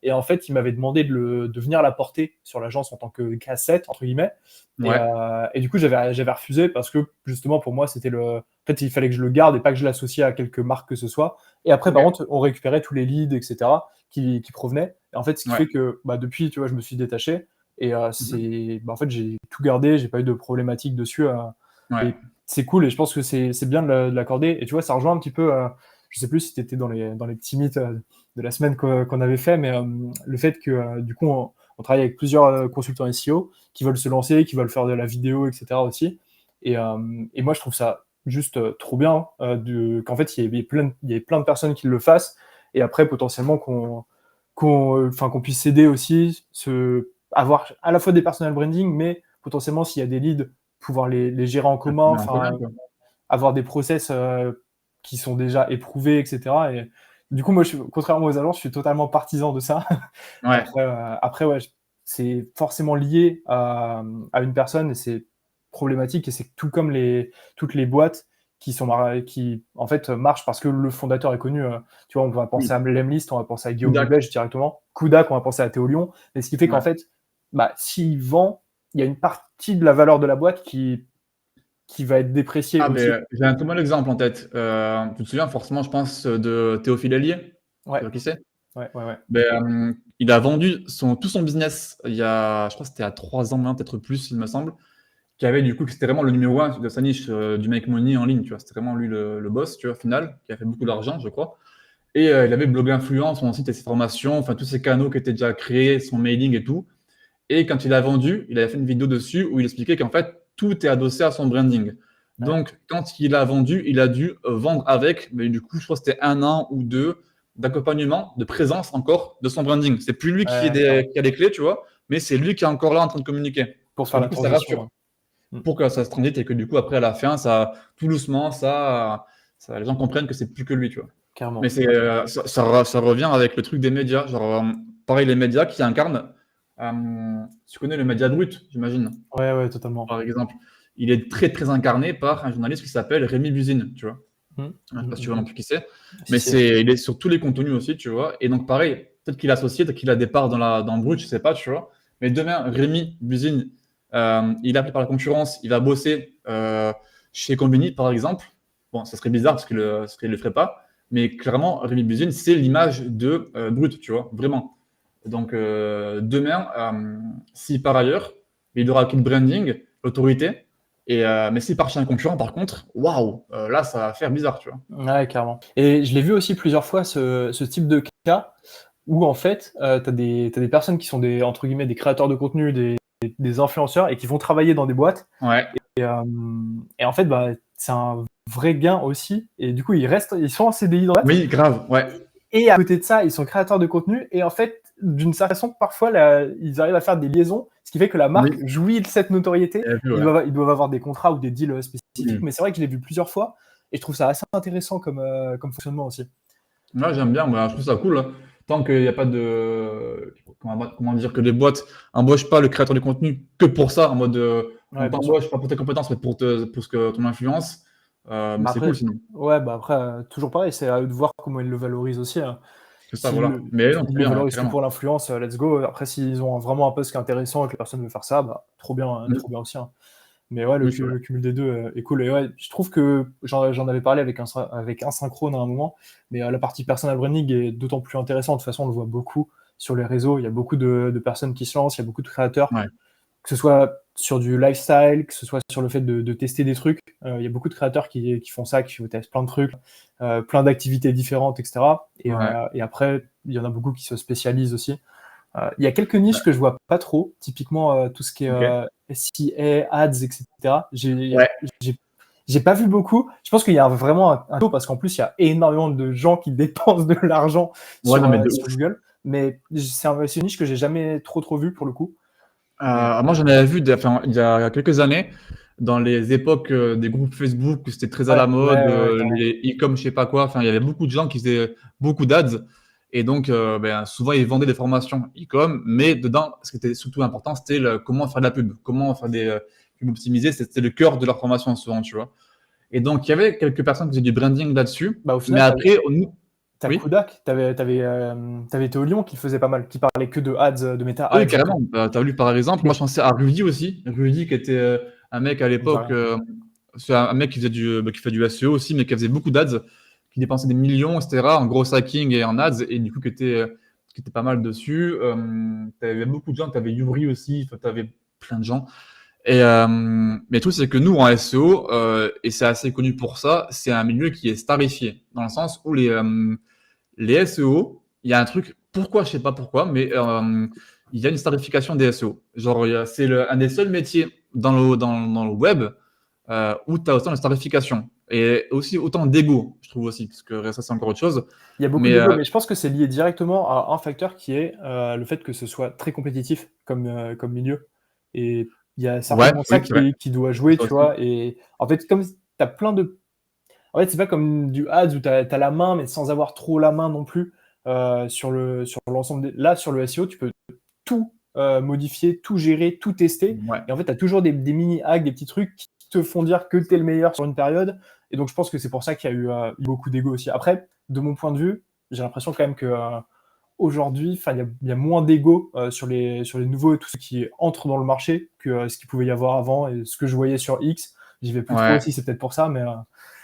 Et en fait, il m'avait demandé de venir la porter sur l'agence en tant que cassette, entre guillemets. ouais. Et du coup, j'avais refusé parce que justement, pour moi, en fait, il fallait que je le garde et pas que je l'associe à quelque marque que ce soit. Et après, par Ok. contre, on récupérait tous les leads, etc., qui provenaient. Et en fait, ce qui Ouais. fait que bah, depuis, tu vois, je me suis détaché. Et Mhm. en fait, j'ai tout gardé, j'ai pas eu de problématique dessus. Ouais. Et c'est cool, et je pense que c'est bien de l'accorder. Et tu vois, ça rejoint un petit peu, je sais plus si tu étais dans les petits mythes de la semaine qu'on avait fait, mais le fait que du coup, on travaille avec plusieurs consultants SEO qui veulent se lancer, qui veulent faire de la vidéo, etc. aussi. Et moi, je trouve ça juste trop bien qu'en fait, il y ait plein de personnes qui le fassent, et après, potentiellement, qu'on puisse s'aider aussi, avoir à la fois des personal branding, mais potentiellement, s'il y a des leads, pouvoir les gérer en commun, Mais en commun, enfin, quoi. avoir des process qui sont déjà éprouvés, etc. Et du coup, moi, contrairement aux agences, je suis totalement partisan de ça. Ouais. Après ouais, c'est forcément lié à une personne et c'est problématique et c'est tout comme toutes les boîtes qui en fait marchent parce que le fondateur est connu. Tu vois, on va penser Oui. à Lemlist, on va penser à Guillaume Kudak. Delbecq directement, Kudak, on va penser à Théo Lyon. Mais ce qui fait qu'en Ouais. fait, bah, s'il vend, il y a une partie de la valeur de la boîte qui va être dépréciée Ah, aussi. ben, j'ai un très bon exemple en tête. Tu te souviens forcément, je pense, de Théophile Hélier. Tu Ouais, vois qui c'est? ouais. Il a vendu tout son business il y a, je crois que c'était à 3 ans maintenant, peut-être plus, il me semble, qui avait du coup, que c'était vraiment le numéro un de sa niche du make money en ligne, tu vois. C'était vraiment lui le boss, tu vois, final, qui a fait beaucoup d'argent, je crois. Et il avait blog influent, son site et ses formations, enfin tous ses canaux qui étaient déjà créés, son mailing et tout. Et quand il a vendu, il avait fait une vidéo dessus où il expliquait qu'en fait, tout est adossé à son branding. Ouais, Donc, quand il a vendu, il a dû vendre avec, mais du coup, je crois que c'était 1 an ou 2 d'accompagnement, de présence encore de son branding. C'est plus lui clairement. qui a les clés, tu vois, mais c'est lui qui est encore là en train de communiquer. Pour Parce que faire du la coup, ça transition. rassure Ouais. Mm. pour que ça se transite et que du coup, après, à la fin, ça, tout doucement, les gens comprennent que c'est plus que lui, tu vois. carrément. Mais ça revient avec le truc des médias. Genre, pareil, les médias qui incarnent. Tu connais le média brut, j'imagine, Ouais, totalement. par exemple. Il est très, très incarné par un journaliste qui s'appelle Rémi Buzine, tu vois. Mm. Je sais pas si tu vois non plus qui c'est. Si, Mais si. il est sur tous les contenus aussi, tu vois. Et donc, pareil, peut-être qu'il est associé, peut-être qu'il a des parts dans le brut, je sais pas, tu vois. Mais demain, Rémi Buzine, il est appelé par la concurrence, il va bosser chez Combini, par exemple. Bon, ça serait bizarre parce qu'il le ferait pas. Mais clairement, Rémi Buzine, c'est l'image de brut, tu vois, vraiment. Donc, demain, si par ailleurs, il aura qu'une branding, l'autorité, mais s'il part chez un concurrent, par contre, waouh, là, ça va faire bizarre, tu vois. Ouais, carrément. Et je l'ai vu aussi plusieurs fois, ce type de cas où en fait, t'as des personnes qui sont des, entre guillemets, des créateurs de contenu, des influenceurs et qui vont travailler dans des boîtes. Ouais, Et en fait, bah, c'est un vrai gain aussi. Et du coup, ils sont en CDI dans la boîte. oui, grave, ouais. Et à côté de ça, ils sont créateurs de contenu. Et en fait, d'une certaine façon, parfois, là, ils arrivent à faire des liaisons, ce qui fait que la marque Oui. jouit de cette notoriété. Vu, Ils ouais. doivent avoir des contrats ou des deals spécifiques. Mm. Mais c'est vrai que je l'ai vu plusieurs fois. Et je trouve ça assez intéressant comme fonctionnement aussi. Ouais, j'aime bien, moi, je trouve ça cool, hein. Tant qu'il n'y a pas de. Comment dire, que les boîtes embauchent pas le créateur de contenu que pour ça, en mode on Ouais, bien sûr. t'embauche pas pour tes compétences, mais pour ton influence. Mais Bah c'est cool après, sinon. ouais, bah après, toujours pareil, c'est à eux de voir comment ils le valorisent aussi, hein. C'est ça, S'ils voilà. le, Mais non, s'ils c'est le bien, ouais, valorisent que carrément. pour l'influence, let's go. Après, s'ils ont vraiment un poste qui est intéressant et que la personne veut faire ça, bah, Mm. trop bien aussi, hein. Mais ouais, Oui, c'est vrai. le cumul des deux est cool. Et ouais, je trouve que j'en avais parlé avec Asynchrone à un moment, mais la partie personal branding est d'autant plus intéressante. De toute façon, on le voit beaucoup sur les réseaux. Il y a beaucoup de personnes qui se lancent, il y a beaucoup de créateurs, Ouais. que ce soit sur du lifestyle, que ce soit sur le fait de tester des trucs. Il y a beaucoup de créateurs qui font ça, qui testent plein de trucs, plein d'activités différentes, etc. Ouais. Et après, il y en a beaucoup qui se spécialisent aussi. Il y a quelques niches que je vois pas trop, typiquement tout ce qui est Ok. SEA, ads, etc. Ouais. J'ai j'ai pas vu beaucoup. Je pense qu'il y a vraiment un taux parce qu'en plus il y a énormément de gens qui dépensent de l'argent Ouais, non, mais de sur ouf. Google. Mais c'est une niche que j'ai jamais trop vu pour le coup. Mais Moi, j'en avais vu enfin, il y a quelques années, dans les époques des groupes Facebook, où c'était très à la mode, ouais, carrément. les e-com, je sais pas quoi. Enfin, il y avait beaucoup de gens qui faisaient beaucoup d'ads. Et donc, ben, souvent, ils vendaient des formations e-com, mais dedans, ce qui était surtout important, c'était comment faire de la pub, comment faire des pubs optimisées. C'était le cœur de leur formation, souvent, tu vois. Et donc, il y avait quelques personnes qui faisaient du branding là-dessus. Bah au Mais final, après, t'as oui. Kodak, t'avais Théo Lyon qui faisait pas mal, qui parlait que de ads, de méta Oui, ads et tout. carrément. T'as vu, par exemple, moi, je pensais à Rudy aussi. Rudy, qui était un mec à Ça me dit l'époque, rien. c'est un mec qui fait du SEO aussi, mais qui faisait beaucoup d'ads, qui dépensait des millions, etc., en gros hacking et en ads, et du coup, qui était pas mal dessus. T'avais beaucoup de gens, t'avais Yuri aussi, enfin, t'avais plein de gens. Mais le truc, c'est que nous, en SEO, et c'est assez connu pour ça, c'est un milieu qui est starifié, dans le sens où les SEO, il y a un truc, pourquoi, je sais pas pourquoi, mais il y a une starification des SEO. Genre, c'est un des seuls métiers dans le web où tu as autant de starification et aussi autant d'ego, je trouve aussi, parce que ça, c'est encore autre chose. Il y a beaucoup Mais d'ego, mais je pense que c'est lié directement à un facteur qui est le fait que ce soit très compétitif comme milieu. Et il y a ouais, certainement ça oui, c'est vrai. qui doit jouer, Ça tu aussi. vois. Et en fait, comme tu as plein de. En fait, c'est pas comme du ads où tu as la main, mais sans avoir trop la main non plus sur l'ensemble. Là, sur le SEO, tu peux tout modifier, tout gérer, tout tester. Ouais. Et en fait, tu as toujours des mini-hacks, des petits trucs qui te font dire que tu es le meilleur sur une période. Et donc, je pense que c'est pour ça qu'il y a eu beaucoup d'ego aussi. Après, de mon point de vue, j'ai l'impression quand même que aujourd'hui, il y a moins d'ego sur les nouveaux et tous ceux qui entrent dans le marché que ce qu'il pouvait y avoir avant et ce que je voyais sur X. J'y vais plus trop Ouais. aussi, c'est peut-être pour ça, mais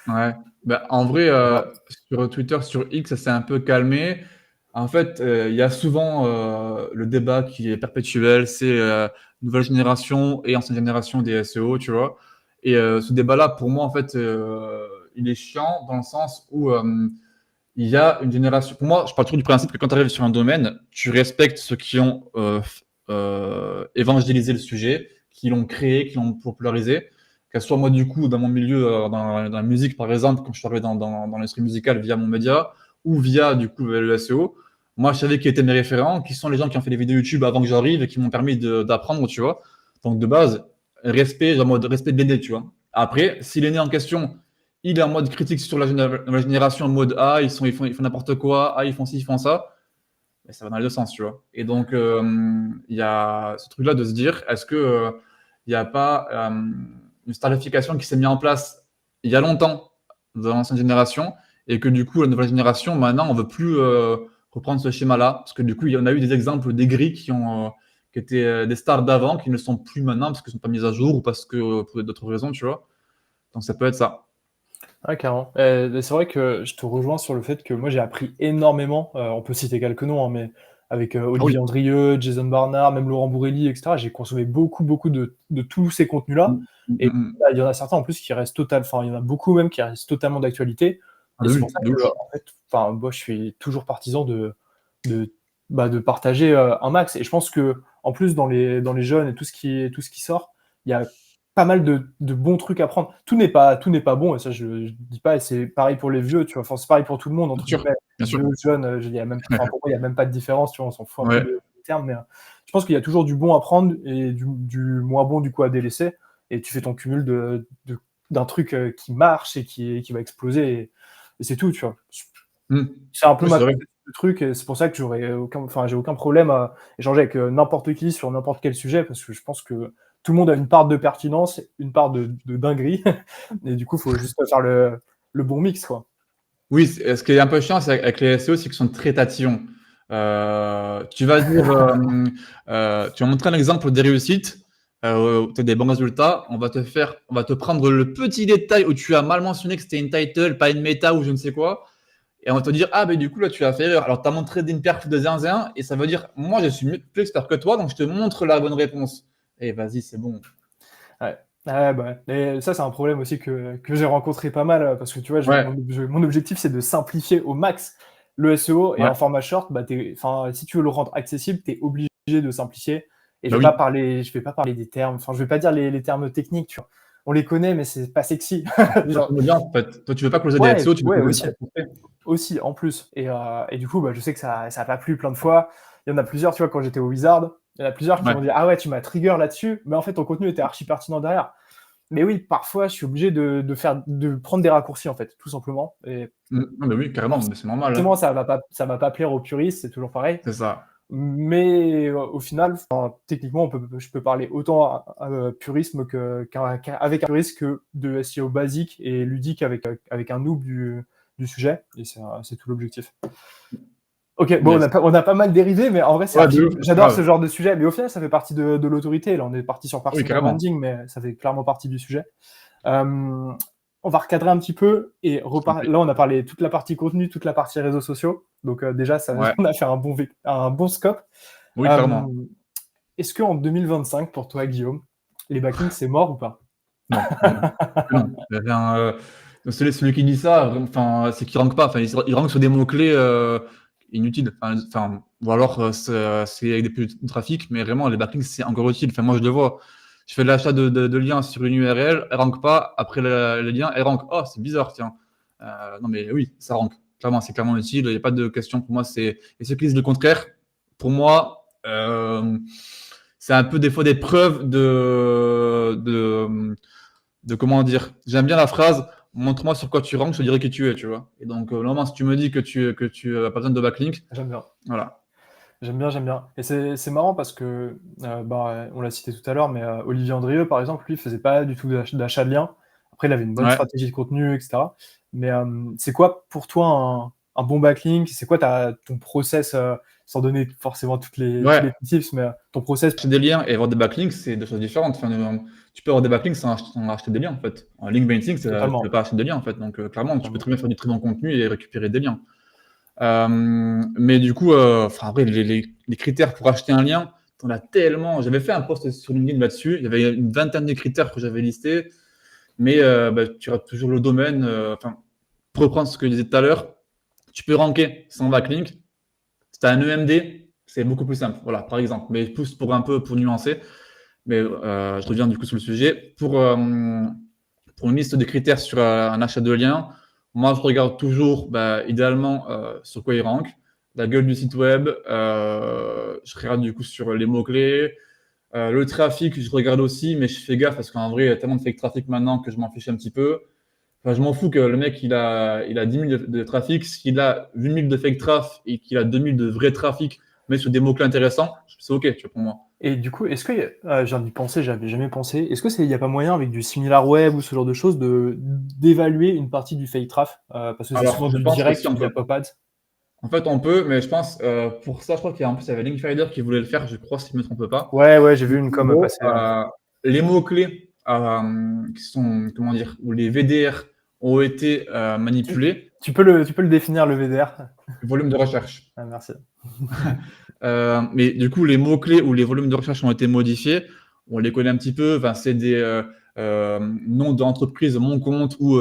Ouais. Ben, en vrai, voilà. sur Twitter, sur X, ça s'est un peu calmé. En fait, il y a souvent le débat qui est perpétuel, c'est nouvelle génération et ancienne génération des SEO, tu vois. Et ce débat-là, pour moi, en fait, il est chiant dans le sens où il y a une génération. Pour moi, je pars toujours du principe que quand tu arrives sur un domaine, tu respectes ceux qui ont évangélisé le sujet, qui l'ont créé, qui l'ont popularisé. Qu'elle soit moi, du coup, dans mon milieu, dans la musique, par exemple, quand je suis arrivé dans l'industrie musicale via mon média ou via, du coup, le SEO, moi, je savais qui étaient mes référents, qui sont les gens qui ont fait des vidéos YouTube avant que j'arrive et qui m'ont permis d'apprendre, tu vois. Donc, de base, respect, genre, mode respect de l'aider, tu vois. Après, si l'aîné en question, il est en mode critique sur la génération en mode ah, ils font n'importe quoi, ah, ils font ci, ils font ça. Mais ça va dans les deux sens, tu vois. Et donc, il y a ce truc-là de se dire, est-ce que il n'y a pas une starification qui s'est mise en place il y a longtemps dans l'ancienne génération et que du coup, la nouvelle génération, maintenant, on ne veut plus reprendre ce schéma-là parce que du coup, il y en a eu des exemples d'aigris qui étaient des stars d'avant qui ne sont plus maintenant parce qu'ils ne sont pas mis à jour ou parce que pour d'autres raisons, tu vois. Donc, ça peut être ça. Ouais, carrément. C'est vrai que je te rejoins sur le fait que moi j'ai appris énormément, on peut citer quelques noms, hein, mais avec Ah oui. Olivier Andrieux, Jason Barnard, même Laurent Bourrelli, etc. J'ai consommé beaucoup de tous ces contenus-là. Mm, mm, Et mm. il y en a certains en plus qui restent enfin il y en a beaucoup même qui restent totalement d'actualité. Ah, Et de c'est ouf, pour ça de que, ouf. en fait, enfin, moi je suis toujours partisan de, de partager un max. Et je pense que en plus dans les jeunes et tout ce qui sort, il y a pas mal de bons trucs à prendre. Tout n'est pas bon, et ça je dis pas, et c'est pareil pour les vieux, tu vois. Enfin, c'est pareil pour tout le monde, Bien entre sûr, guillemets. bien sûr. Vieux, jeune, il y a même, enfin, pour moi, il y a même pas de différence, tu vois, on s'en fout un peu Ouais. des termes, mais je pense qu'il y a toujours du bon à prendre et du moins bon du coup à délaisser, et tu fais ton cumul d'un truc qui marche et qui va exploser, et c'est tout, tu vois. Mm. C'est un peu Oui, ma c'est vrai. conception du truc, et c'est pour ça que j'ai aucun problème à échanger avec n'importe qui sur n'importe quel sujet, parce que je pense que tout le monde a une part de pertinence, une part de dinguerie, et du coup, il faut juste faire le bon mix, quoi. Oui, ce qui est un peu chiant avec les SEO, c'est qu'ils sont très tatillons. Tu vas dire, tu vas montrer un exemple des réussites, où tu as des bons résultats. On va te prendre le petit détail où tu as mal mentionné que c'était une title, pas une méta ou je ne sais quoi. Et on va te dire, ah, ben du coup, là, tu as fait erreur. Alors, tu as montré une perf de zinzin et ça veut dire, moi, je suis plus expert que toi, donc je te montre la bonne réponse. Et vas-y, c'est bon. Ouais. Ouais, bah, et ça, c'est un problème aussi que j'ai rencontré pas mal, parce que tu vois, Ouais, mon objectif, c'est de simplifier au max le SEO, et ouais. en format short, bah, enfin, si tu veux le rendre accessible, tu es obligé de simplifier. Et Bah oui. je vais pas parler des termes, enfin, je vais pas dire les termes techniques, tu vois. On les connaît, mais c'est pas sexy. Toi, Genre, tu veux bien, en fait. Toi, tu veux pas closer des ouais, SEO, tu veux ouais, closer aussi. des prospects. Aussi, en plus. Et du coup, bah, je sais que ça a pas plu plein de fois. Il y en a plusieurs, tu vois, quand j'étais au Wizard, il y en a plusieurs qui Ouais. m'ont dit, ah ouais, tu m'as trigger là-dessus, mais en fait, ton contenu était archi pertinent derrière. Mais oui, parfois, je suis obligé de prendre des raccourcis, en fait, tout simplement. Et Non, mais oui, carrément, mais c'est normal, hein. forcément, ça va pas plaire aux puristes, c'est toujours pareil. C'est ça. Mais au final, enfin, techniquement, je peux parler autant purisme avec un puriste que de SEO basique et ludique avec un noob du sujet. Et c'est tout l'objectif. Ok, bon, Yes. on a pas mal dérivé, mais en vrai, Ouais, de ouf, c'est pas j'adore ce grave. genre de sujet. Mais au final, ça fait partie de l'autorité. Là, on est parti sur Oui, personal carrément. branding, mais ça fait clairement partie du sujet. Euh, on va recadrer un petit peu et Je t'en prie. là, on a parlé toute la partie contenu, toute la partie réseaux sociaux. Donc déjà, Ouais. on a fait un bon scope. Oui, Euh, clairement. Est-ce qu'en 2025, pour toi, Guillaume, les backlinks, c'est mort ou pas? Non, non, non. Il y avait celui qui dit ça, enfin, c'est qu'il rank pas. Enfin, il rank sur des mots-clés inutiles. Ou alors c'est avec des plus de trafic, mais vraiment, les backlinks, c'est encore utile. Enfin, moi, je le vois. Je fais l'achat de liens sur une URL, elle rank pas. Après le lien, elle rank. Oh, c'est bizarre, tiens. Non, mais oui, ça rank. Clairement, c'est clairement utile. Il n'y a pas de question pour moi. Et ceux qui disent le contraire, pour moi, c'est un peu des fois des preuves de comment dire. J'aime bien la phrase montre-moi sur quoi tu ranks, je te dirai qui tu es, tu vois. Et donc, normalement, si tu me dis que tu as pas besoin de backlink, J'aime bien. voilà. J'aime bien. Et c'est marrant parce que, bah, on l'a cité tout à l'heure, mais Olivier Andrieux, par exemple, lui, faisait pas du tout d'achat de liens. Après, il avait une bonne Ouais. stratégie de contenu, etc. Mais c'est quoi pour toi un bon backlink? C'est quoi ton process, sans donner forcément tous les Ouais. tips, mais ton process? Acheter des liens et avoir des backlinks, c'est deux choses différentes. Enfin, tu peux avoir des backlinks sans acheter des liens, en fait. En link baiting, tu ne peux Totalement, pas acheter de liens, en fait. Donc, clairement, tu peux totalement. très bien faire du très bon contenu et récupérer des liens. Mais du coup, après, les critères pour acheter un lien, t'en as tellement. J'avais fait un post sur LinkedIn là-dessus. Il y avait une vingtaine de critères que j'avais listés. Mais bah, tu as toujours le domaine. Pour reprendre ce que je disais tout à l'heure, tu peux ranker sans backlink. Si tu as un EMD, c'est beaucoup plus simple. Voilà, par exemple. Mais plus pour nuancer. Mais je reviens du coup sur le sujet. Pour une liste de critères sur un achat de lien, moi je regarde toujours idéalement sur quoi il rank, la gueule du site web, je regarde du coup sur les mots-clés. Le trafic, je regarde aussi, mais je fais gaffe parce qu'en vrai, il y a tellement de fake traffic maintenant que je m'en fiche un petit peu. Enfin, je m'en fous que le mec, il a 10 000 de trafic. S'il a 8 000 de fake traf et qu'il a 2 000 de vrai trafic, mais sur des mots-clés intéressants, c'est OK, tu vois, pour moi. Et du coup, est-ce que, j'ai envie de penser, j'avais jamais pensé, est-ce que il n'y a pas moyen avec du SimilarWeb ou ce genre de choses d'évaluer une partie du fake traf? Parce que c'est Alors, souvent je du pense que direct si on via peut. PopAds. En fait, on peut, mais je pense, pour ça, je crois qu'en plus, il y avait Linkfinder qui voulait le faire, je crois, si je ne me trompe pas. Ouais, ouais, j'ai vu Du une coup, en com gros, passer. les mots-clés qui sont, comment dire, où les VDR ont été Tu, manipulés, tu peux le définir, le VDR? volume de recherche. Ah, merci. Mais du coup, les mots-clés où les volumes de recherche ont été modifiés, on les connaît un petit peu. Enfin, c'est des noms d'entreprises, mon compte ou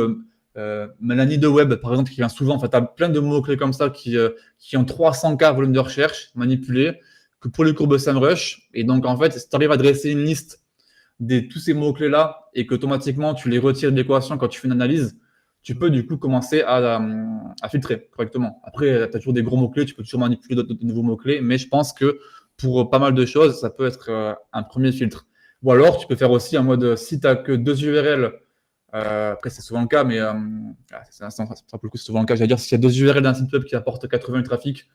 Mélanie de Web, par exemple, qui vient souvent. Enfin, tu as plein de mots-clés comme ça qui ont 300K volume de recherche manipulés que pour les courbes SEMrush. Et donc, en fait, si tu arrives à dresser une liste de tous ces mots-clés-là et qu'automatiquement, tu les retires de l'équation quand tu fais une analyse, tu peux du coup commencer à filtrer correctement. Après, tu as toujours des gros mots-clés, tu peux toujours manipuler de nouveaux mots-clés, mais je pense que pour pas mal de choses, ça peut être un premier filtre. Ou alors, tu peux faire aussi en mode, si tu n'as que 2 URL, après c'est souvent le cas, mais ça, pour le coup, c'est souvent le cas, j'allais dire, s'il y a 2 URL d'un site web qui apporte 80 trafic,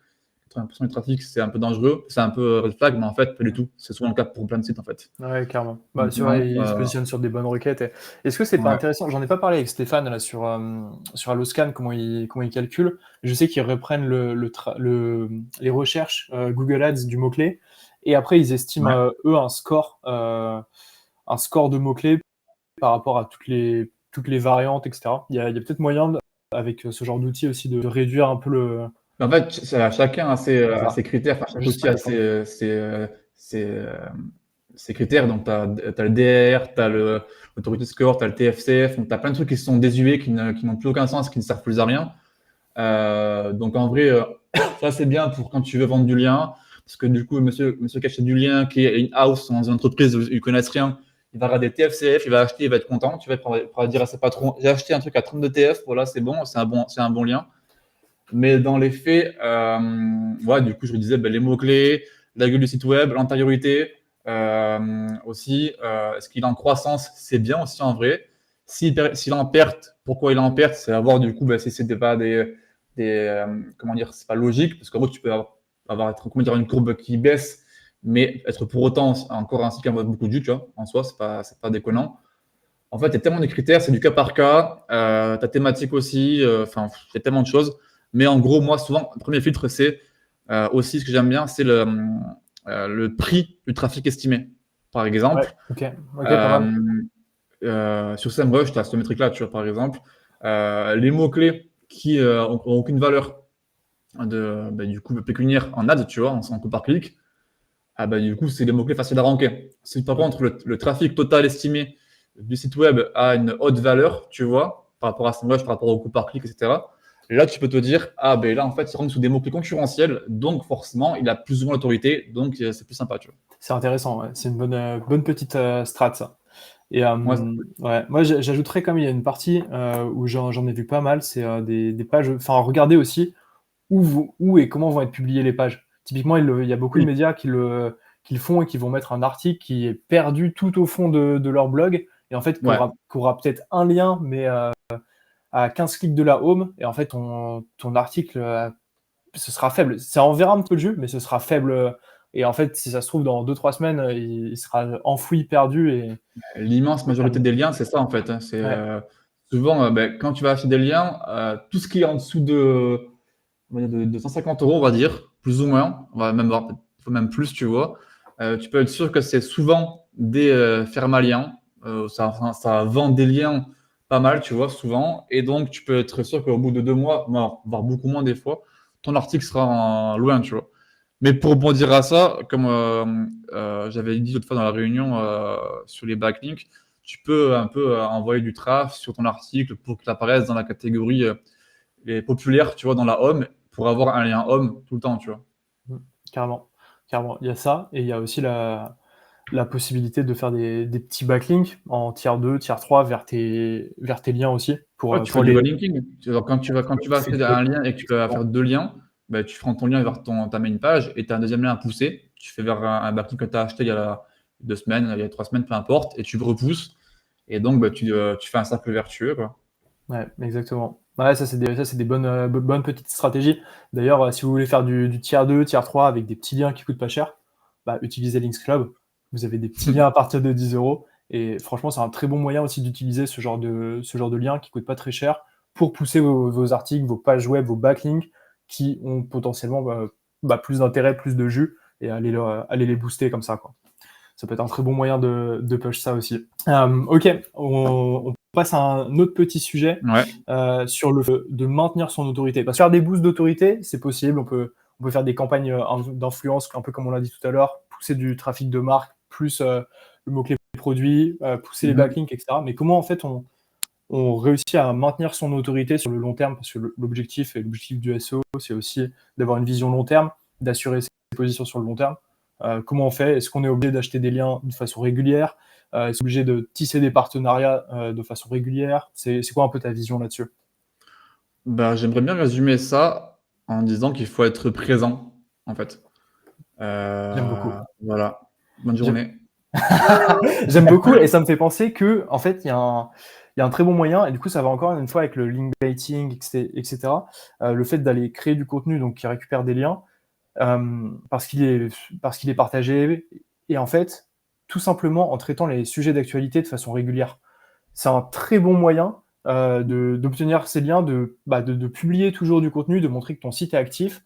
80% du trafic, c'est un peu dangereux, c'est un peu red flag, mais en fait, pas du tout. C'est souvent le cas pour plein de sites, en fait. Ouais, clairement. Bah, c'est vrai, Maintenant, il se positionne sur des bonnes requêtes. Est-ce que c'est pas ouais. intéressant? J'en ai pas parlé avec Stéphane là sur Alloscan, comment il calcule. Je sais qu'ils reprennent les recherches Google Ads du mot-clé et après ils estiment Ouais. eux un score de mots-clés par rapport à toutes les variantes, etc. Il y a peut-être moyen avec ce genre d'outil aussi de réduire un peu le. Mais en fait, chacun a Ça. ses critères, enfin, chaque Juste outil à a défendre. ses critères. Donc, tu as le DRR, tu as l'autorité score, tu as le TFCF, donc tu as plein de trucs qui sont désuets, qui n'ont plus aucun sens, qui ne servent plus à rien. Donc, en vrai, ça, c'est bien pour quand tu veux vendre du lien, parce que du coup, monsieur qui achète du lien, qui est une house dans une entreprise où ils ne connaissent rien, il va regarder TFCF, il va acheter, il va être content. Tu vas pouvoir dire à ses patrons, j'ai acheté un truc à 32 TF, voilà, c'est bon, c'est un bon lien. Mais dans les faits, ouais, du coup, je vous disais les mots-clés, la gueule du site web, l'antériorité, aussi. Est-ce qu'il est en croissance? C'est bien aussi en vrai. S'il est en perte, pourquoi il est en perte? C'est à voir du coup si c'était pas comment dire, c'est pas logique, parce qu'en gros, tu peux comment dire, une courbe qui baisse, mais être pour autant encore un site qui envoie beaucoup de vues, tu vois, en soi, c'est pas déconnant. En fait, il y a tellement de critères, c'est du cas par cas. Ta thématique aussi, enfin, il y a tellement de choses. Mais en gros, moi, souvent, le premier filtre, c'est aussi ce que j'aime bien, c'est le prix du trafic estimé. Par Ouais, exemple, ok, pas mal. euh, sur SEMrush, tu as ce métrique-là, tu vois, par exemple, les mots-clés qui ont aucune valeur du coup pécuniaire en ad, tu vois, en coût par clic, ah du coup, c'est des mots-clés faciles à ranker. Si par contre, le trafic total estimé du site web a une haute valeur, tu vois, par rapport à SEMrush, par rapport au coût par clic, etc., là, tu peux te dire, là, en fait, il rentre sous des mots-clés concurrentiels, donc forcément, il a plus ou moins l'autorité, donc c'est plus sympa, tu vois. C'est intéressant, ouais. C'est une bonne petite strat, ça. Et Moi, ouais, moi, j'ajouterais comme il y a une partie où j'en ai vu pas mal, c'est des pages. Enfin, regardez aussi où et comment vont être publiées les pages. Typiquement, il y a beaucoup de oui, médias qui le font et qui vont mettre un article qui est perdu tout au fond de leur blog et en fait, ouais. qui aura peut-être un lien, mais à 15 clics de la home. Et en fait, ton article, ce sera faible. Ça enverra un peu le jeu, mais ce sera faible. Et en fait, si ça se trouve, dans 2-3 semaines, il sera enfoui, perdu. Et L'immense majorité des liens, c'est ça, en fait, hein. C'est ouais, souvent, quand tu vas acheter des liens, tout ce qui est en dessous on va dire de 150 euros, on va dire, plus ou moins, on va même voir, faut même plus, tu vois. Tu peux être sûr que c'est souvent des fermaliens. Ça vend des liens pas mal, tu vois, souvent. Et donc, tu peux être sûr qu'au bout de 2 mois, voire beaucoup moins des fois, ton article sera loin, tu vois. Mais pour rebondir à ça, comme j'avais dit l'autre fois dans la réunion sur les backlinks, tu peux un peu envoyer du traffic sur ton article pour qu'il apparaisse dans la catégorie les populaires, tu vois, dans la home, pour avoir un lien home tout le temps, tu vois. mm, carrément. Carrément. Il y a ça. Et il y a aussi la possibilité de faire des petits backlinks en tier 2, tier 3 vers tes liens aussi. Ouais, tu fais Pour du les. relinking. Quand tu vas Tu fais acheter du un lien et que tu vas exactement. faire 2 liens, bah, tu feras ton lien vers ta main page et tu as un deuxième lien à pousser. Tu fais vers un backlink que tu as acheté il y a 2 semaines, il y a 3 semaines, peu importe, et tu le repousses. Et donc, bah, tu fais un cercle vertueux, quoi. Ouais, exactement. Ouais, ça, c'est des bonnes petites stratégies. D'ailleurs, si vous voulez faire du tier 2, tier 3 avec des petits liens qui coûtent pas cher, bah, utilisez Links Club. Vous avez des petits liens à partir de 10 euros. Et franchement, c'est un très bon moyen aussi d'utiliser ce genre de liens qui coûtent pas très cher pour pousser vos articles, vos pages web, vos backlinks qui ont potentiellement plus d'intérêt, plus de jus et aller les booster comme ça, quoi. Ça peut être un très bon moyen de push ça aussi. Ok, on passe à un autre petit sujet Ouais. sur le fait de maintenir son autorité. Parce que faire des boosts d'autorité, c'est possible. On peut faire des campagnes d'influence, un peu comme on l'a dit tout à l'heure, pousser du trafic de marque, plus le mot-clé produit, pousser les backlinks, etc. Mais comment en fait on réussit à maintenir son autorité sur le long terme? Parce que l'objectif du SEO, c'est aussi d'avoir une vision long terme, d'assurer ses positions sur le long terme. Comment on fait? Est-ce qu'on est obligé d'acheter des liens de façon régulière? Est-ce qu'on est obligé de tisser des partenariats de façon régulière? C'est quoi un peu ta vision là-dessus? Bah, j'aimerais bien résumer ça en disant qu'il faut être présent, en fait. J'aime beaucoup. Voilà. Bonne J'aime journée. J'aime beaucoup et ça me fait penser que en fait, il y a un très bon moyen et du coup, ça va encore une fois avec le link baiting, etc. Le fait d'aller créer du contenu donc qui récupère des liens parce qu'il est partagé et en fait, tout simplement en traitant les sujets d'actualité de façon régulière. C'est un très bon moyen d'obtenir ces liens, de publier toujours du contenu, de montrer que ton site est actif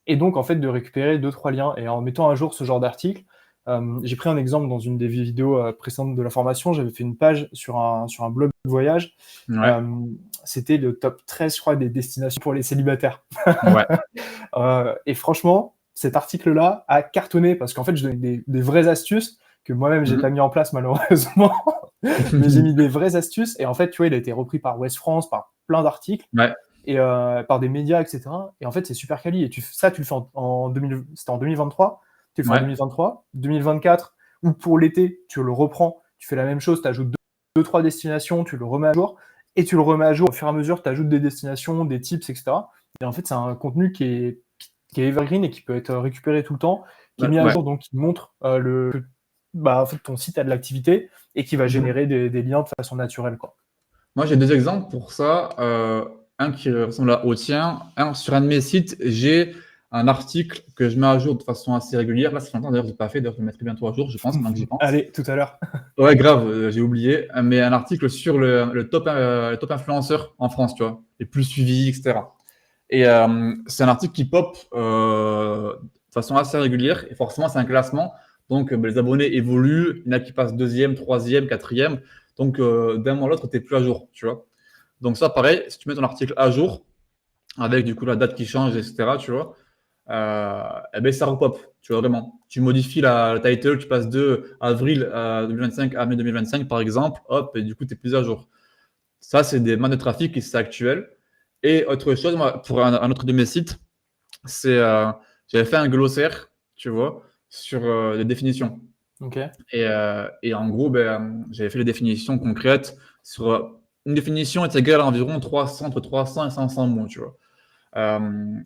et donc en fait de récupérer 2-3 liens. Et en mettant à jour ce genre d'article, j'ai pris un exemple dans une des vidéos précédentes de la formation, j'avais fait une page sur un blog de voyage. Ouais. Euh, C'était le top 13, je crois, des destinations pour les célibataires. Ouais. Et franchement, cet article-là a cartonné parce qu'en fait, je donnais des vraies astuces que moi-même, j'ai pas mis en place malheureusement. Mais j'ai mis des vraies astuces. Et en fait, tu vois, il a été repris par West France, par plein d'articles Ouais. et par des médias, etc. Et en fait, c'est super quali. Et tu le fais c'était en 2023. Tu le fais en Ouais. 2023, 2024, ou pour l'été, tu le reprends, tu fais la même chose, tu ajoutes deux, trois destinations, tu le remets à jour, et tu le remets à jour au fur et à mesure, tu ajoutes des destinations, des tips, etc. Et en fait, c'est un contenu qui est evergreen et qui peut être récupéré tout le temps, qui est mis à Ouais. jour, donc qui montre en fait, ton site a de l'activité et qui va générer des liens de façon naturelle, quoi. Moi, j'ai 2 exemples pour ça. Un qui ressemble au tien. Sur un de mes sites, j'ai un article que je mets à jour de façon assez régulière. Là, ça fait longtemps d'ailleurs, je l'ai pas fait. D'ailleurs, je le mettrai bientôt à jour, je pense, maintenant que j'y pense. Allez, tout à l'heure. Ouais, grave, j'ai oublié. Mais un article sur le top influenceurs en France, tu vois, les plus suivis, etc. Et c'est un article qui pop de façon assez régulière. Et forcément, c'est un classement. Donc, les abonnés évoluent. Il y en a qui passent deuxième, troisième, quatrième. Donc, d'un mois à l'autre, tu n'es plus à jour, tu vois. Donc, ça, pareil, si tu mets ton article à jour, avec du coup la date qui change, etc., tu vois, eh ben, ça repop, tu vois, vraiment. Tu modifies le title, tu passes de avril 2025 à mai 2025, par exemple, hop, et du coup, tu es plus à jour. Ça, c'est des mains de trafic et c'est actuel. Et autre chose, moi, pour un autre de mes sites, c'est j'avais fait un glossaire, tu vois, sur les définitions. Ok. Et en gros, j'avais fait les définitions concrètes sur une définition est égale à environ entre 300 et 500 mots, tu vois. Je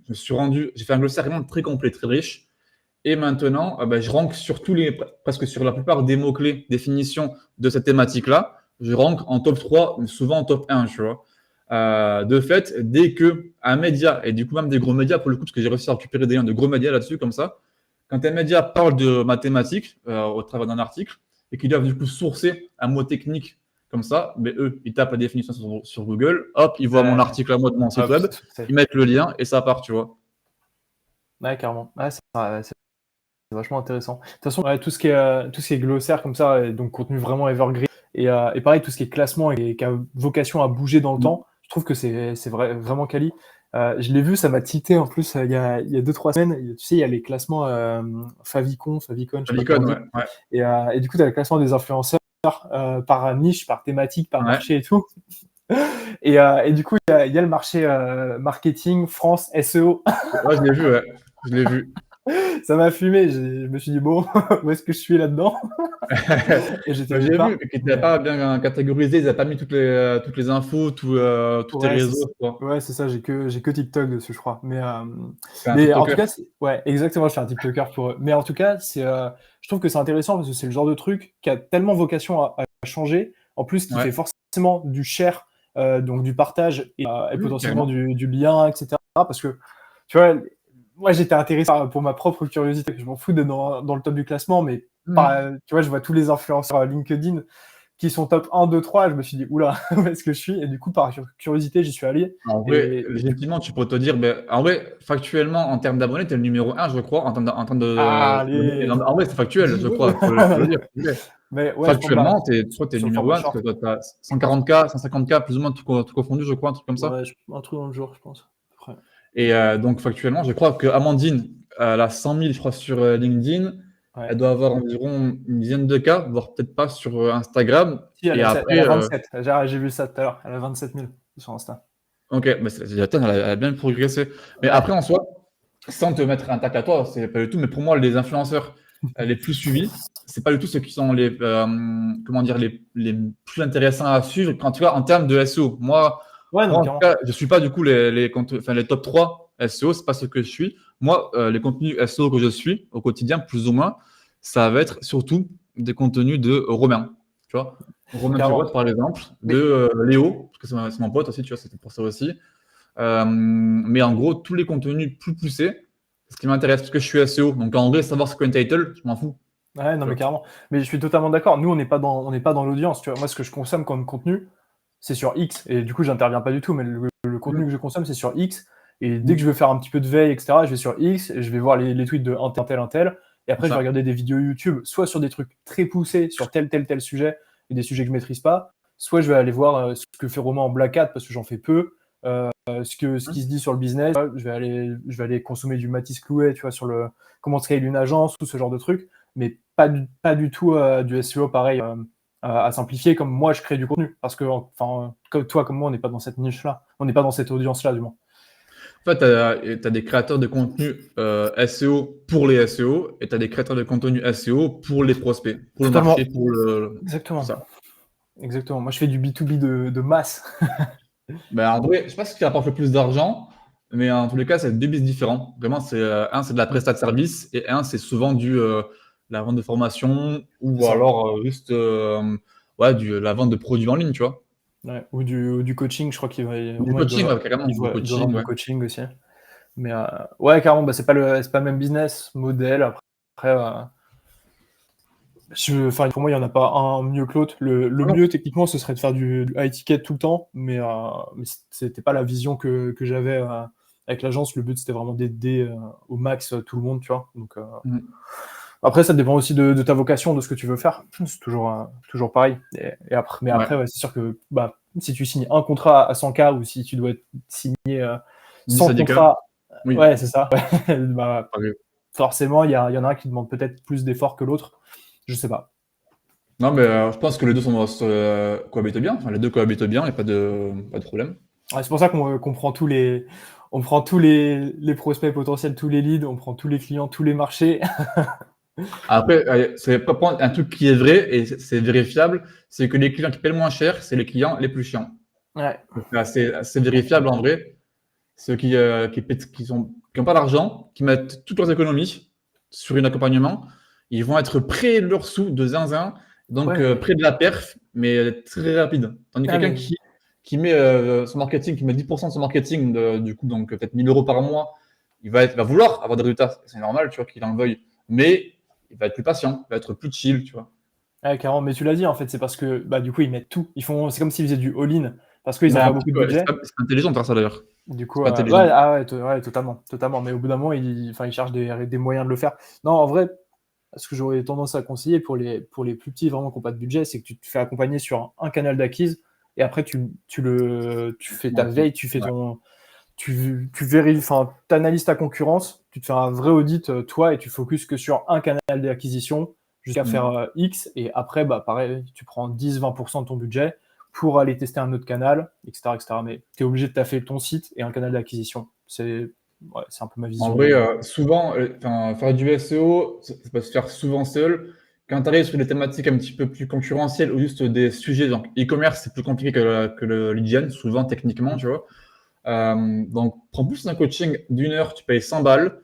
me suis rendu, j'ai fait un glossaire vraiment très complet, très riche. Et maintenant, je rank sur presque sur la plupart des mots-clés, définitions de cette thématique-là. Je rank en top 3, mais souvent en top 1, tu vois. De fait, dès que un média, et du coup même des gros médias pour le coup, parce que j'ai réussi à récupérer des liens de gros médias là-dessus, comme ça, quand un média parle de mathématiques au travers d'un article, et qu'ils doivent du coup sourcer un mot technique comme ça, eux, ils tapent la définition sur Google, hop, ils voient mon article à moi de mon site web, ils mettent le lien et ça part, tu vois. Ouais, carrément. Ouais, c'est vachement intéressant. De toute façon, ouais, tout ce qui est glossaire comme ça, et donc contenu vraiment evergreen, et pareil, tout ce qui est classement et qui a vocation à bouger dans le temps, je trouve que c'est vraiment quali. Je l'ai vu, ça m'a tilté en plus il y a 2-3 semaines. Tu sais, il y a les classements Favicon, je sais pas comment on Polycon, dit. ouais. Et du coup, tu as le classement des influenceurs par niche, par thématique, par Ouais. marché et tout. Et du coup, il y a le marché marketing, France, SEO. Ouais, je l'ai vu, ouais. Je l'ai vu. Ça m'a fumé. Je me suis dit, bon, où est-ce que je suis là-dedans? Et j'étais J'ai nulle part. vu, mais qu'ils n'avaient pas bien catégorisé, ils n'avaient pas mis toutes les infos, tous tes Ouais, réseaux, quoi. ouais, c'est ça. J'ai que TikTok dessus, je crois. Mais, C'est un mais en tout TikToker. cas, ouais, exactement. Je suis un TikToker pour eux. Mais en tout cas, je trouve que c'est intéressant parce que c'est le genre de truc qui a tellement vocation à changer. En plus, qui Ouais. fait forcément du share donc du partage et potentiellement carrément. du lien, etc. Parce que, tu vois, moi j'étais intéressé pour ma propre curiosité. Je m'en fous d'être dans le top du classement, mais tu vois, je vois tous les influenceurs LinkedIn qui sont top 1, 2, 3. Je me suis dit, oula, où est-ce que je suis? Et du coup, par curiosité, j'y suis allé. En vrai, Et légitimement, tu pourrais te dire, ben, en vrai, factuellement, en termes d'abonnés, tu es le numéro 1, je crois, en termes allez, non, mais en vrai, c'est factuel, je crois, faut le dire. Ok. mais ouais, je pense Factuellement, je crois que tu es le sur le numéro format 1, parce que short. toi, tu as 140K, 150K, plus ou moins tout confondu, je crois, un truc comme ça. Ouais, un truc dans le jour, je pense. Ouais. Et donc, factuellement, je crois que Amandine, elle a 100 000, je crois, sur LinkedIn. Ouais. Elle doit avoir environ une dizaine de cas, voire peut-être pas sur Instagram. Si, Et elle après, a 27. J'ai vu ça tout à l'heure. Elle a 27 000 sur Insta. ok, bah attends, elle a bien progressé. Mais Ouais. après, en soi, sans te mettre un tac à toi, c'est pas du tout. Mais pour moi, les influenceurs les plus suivis, c'est pas du tout ceux qui sont comment dire, les plus intéressants à suivre quand tu vois en termes de SEO. Ouais, non, Moi mais en tout carrément. cas, je suis pas du coup les top 3 SEO, c'est pas ce que je suis. Moi, les contenus SEO que je suis au quotidien, plus ou moins, ça va être surtout des contenus de Romain. Tu vois, Romain Carrément. Pirotte, par exemple, de Mais Léo, parce que c'est mon pote aussi, tu vois, c'était pour ça aussi. Mais en gros, tous les contenus plus poussés, ce qui m'intéresse, parce que je suis SEO. Donc en vrai, savoir ce qu'est un title, je m'en fous. ouais, non, Tu mais vois. carrément. Mais je suis totalement d'accord. Nous, on n'est pas dans l'audience. Tu vois, moi, ce que je consomme comme contenu, c'est sur X. Et du coup, j'interviens pas du tout. Mais le contenu que je consomme, c'est sur X. Et dès que je veux faire un petit peu de veille, etc., je vais sur X et je vais voir les tweets de un tel, un tel. Et C'est après, je vais ça. regarder des vidéos YouTube, soit sur des trucs très poussés, sur tel sujet, et des sujets que je maîtrise pas, soit je vais aller voir ce que fait Romain en Black Hat parce que j'en fais peu, ce qui se dit sur le business. Je vais aller consommer du Mathis Clouet, tu vois, sur le comment scale une agence, tout ce genre de trucs, mais pas du tout du SEO pareil à simplifier comme moi je crée du contenu. Parce que, enfin, comme toi, comme moi, on n'est pas dans cette niche-là, on n'est pas dans cette audience-là, du moins. En fait, tu as des créateurs de contenu SEO pour les SEO et tu as des créateurs de contenu SEO pour les prospects, pour le Totalement, marché, pour le. C'est exactement. ça. Exactement. Moi, je fais du B2B de masse. Ben, en vrai, je sais pas ce qui rapporte le plus d'argent, mais en tous les cas, c'est deux business différents. Vraiment, un, c'est de la prestat de service et un, c'est souvent la vente de formation C'est ou ça. alors juste ouais, la vente de produits en ligne, tu vois. Ouais. Ou du coaching, je crois Du Romain, coaching, ouais, carrément, du il doit vendre coaching, du ouais. coaching aussi. Mais ouais, carrément, bah, c'est pas le même business modèle. Après enfin, pour moi, il n'y en a pas un mieux que l'autre. Le Ah non. mieux, techniquement, ce serait de faire du high ticket tout le temps, mais c'était pas la vision que j'avais avec l'agence. Le but, c'était vraiment d'aider au max tout le monde, tu vois. Donc, Mm. après, ça dépend aussi de ta vocation, de ce que tu veux faire. C'est toujours pareil. Mais Ouais, après, ouais, c'est sûr que bah, si tu signes un contrat à 100K ou si tu dois signer 10 100 à 10K, contrats, oui. ouais, c'est ça. Bah, Ok. forcément, il y en a un qui demande peut-être plus d'efforts que l'autre. Je sais pas. Non, mais je pense que les deux cohabitent bien. Enfin, les deux cohabitent bien, il n'y a pas de problème. Ouais, c'est pour ça qu'on prend on prend tous les prospects potentiels, tous les leads, on prend tous les clients, tous les marchés. Après, c'est pas prendre un truc qui est vrai et c'est vérifiable, c'est que les clients qui paient le moins cher, c'est les clients les plus chiants. Ouais. C'est assez vérifiable en vrai. Ceux qui ont pas d'argent, qui mettent toutes leurs économies sur un accompagnement, ils vont être près de leurs sous de zinzin, donc Ouais, mais, près de la perf, mais très rapide. Tandis que ah, quelqu'un mais qui met son marketing, qui met 10% de son marketing, du coup, donc peut-être 1000 euros par mois, il va vouloir avoir des résultats. C'est normal, tu vois, qu'il en veuille. Mais il va être plus patient, il va être plus chill, tu vois. ouais, carrément. Mais tu l'as dit, en fait, c'est parce que bah, du coup, ils mettent tout. C'est comme s'ils faisaient du all-in parce qu'ils Ouais, n'ont pas un petit beaucoup de peu, ouais. budget. C'est intelligent de faire ça d'ailleurs. Du C'est coup, pas intelligent. ouais, ouais, totalement, totalement. Mais au bout d'un moment, enfin, ils cherchent des moyens de le faire. Non, en vrai, ce que j'aurais tendance à conseiller pour les plus petits vraiment qui n'ont pas de budget, c'est que tu te fais accompagner sur un canal d'acquise et après tu fais ta veille, Ouais. tu vérifies, enfin, tu analyses ta concurrence, tu te fais un vrai audit toi et tu focuses que sur un canal d'acquisition jusqu'à faire Mm. X et après, bah, pareil, tu prends 10-20% de ton budget pour aller tester un autre canal, etc. etc. Mais tu es obligé de taffer ton site et un canal d'acquisition. C'est un peu ma En vision vrai, de. souvent, faire du SEO, ça peut se faire souvent seul. Quand tu arrives sur des thématiques un petit peu plus concurrentielles ou juste des sujets, donc e-commerce, c'est plus compliqué que le lead gen, souvent techniquement, tu vois. Donc, prends plus un coaching d'une heure, tu payes 100 balles,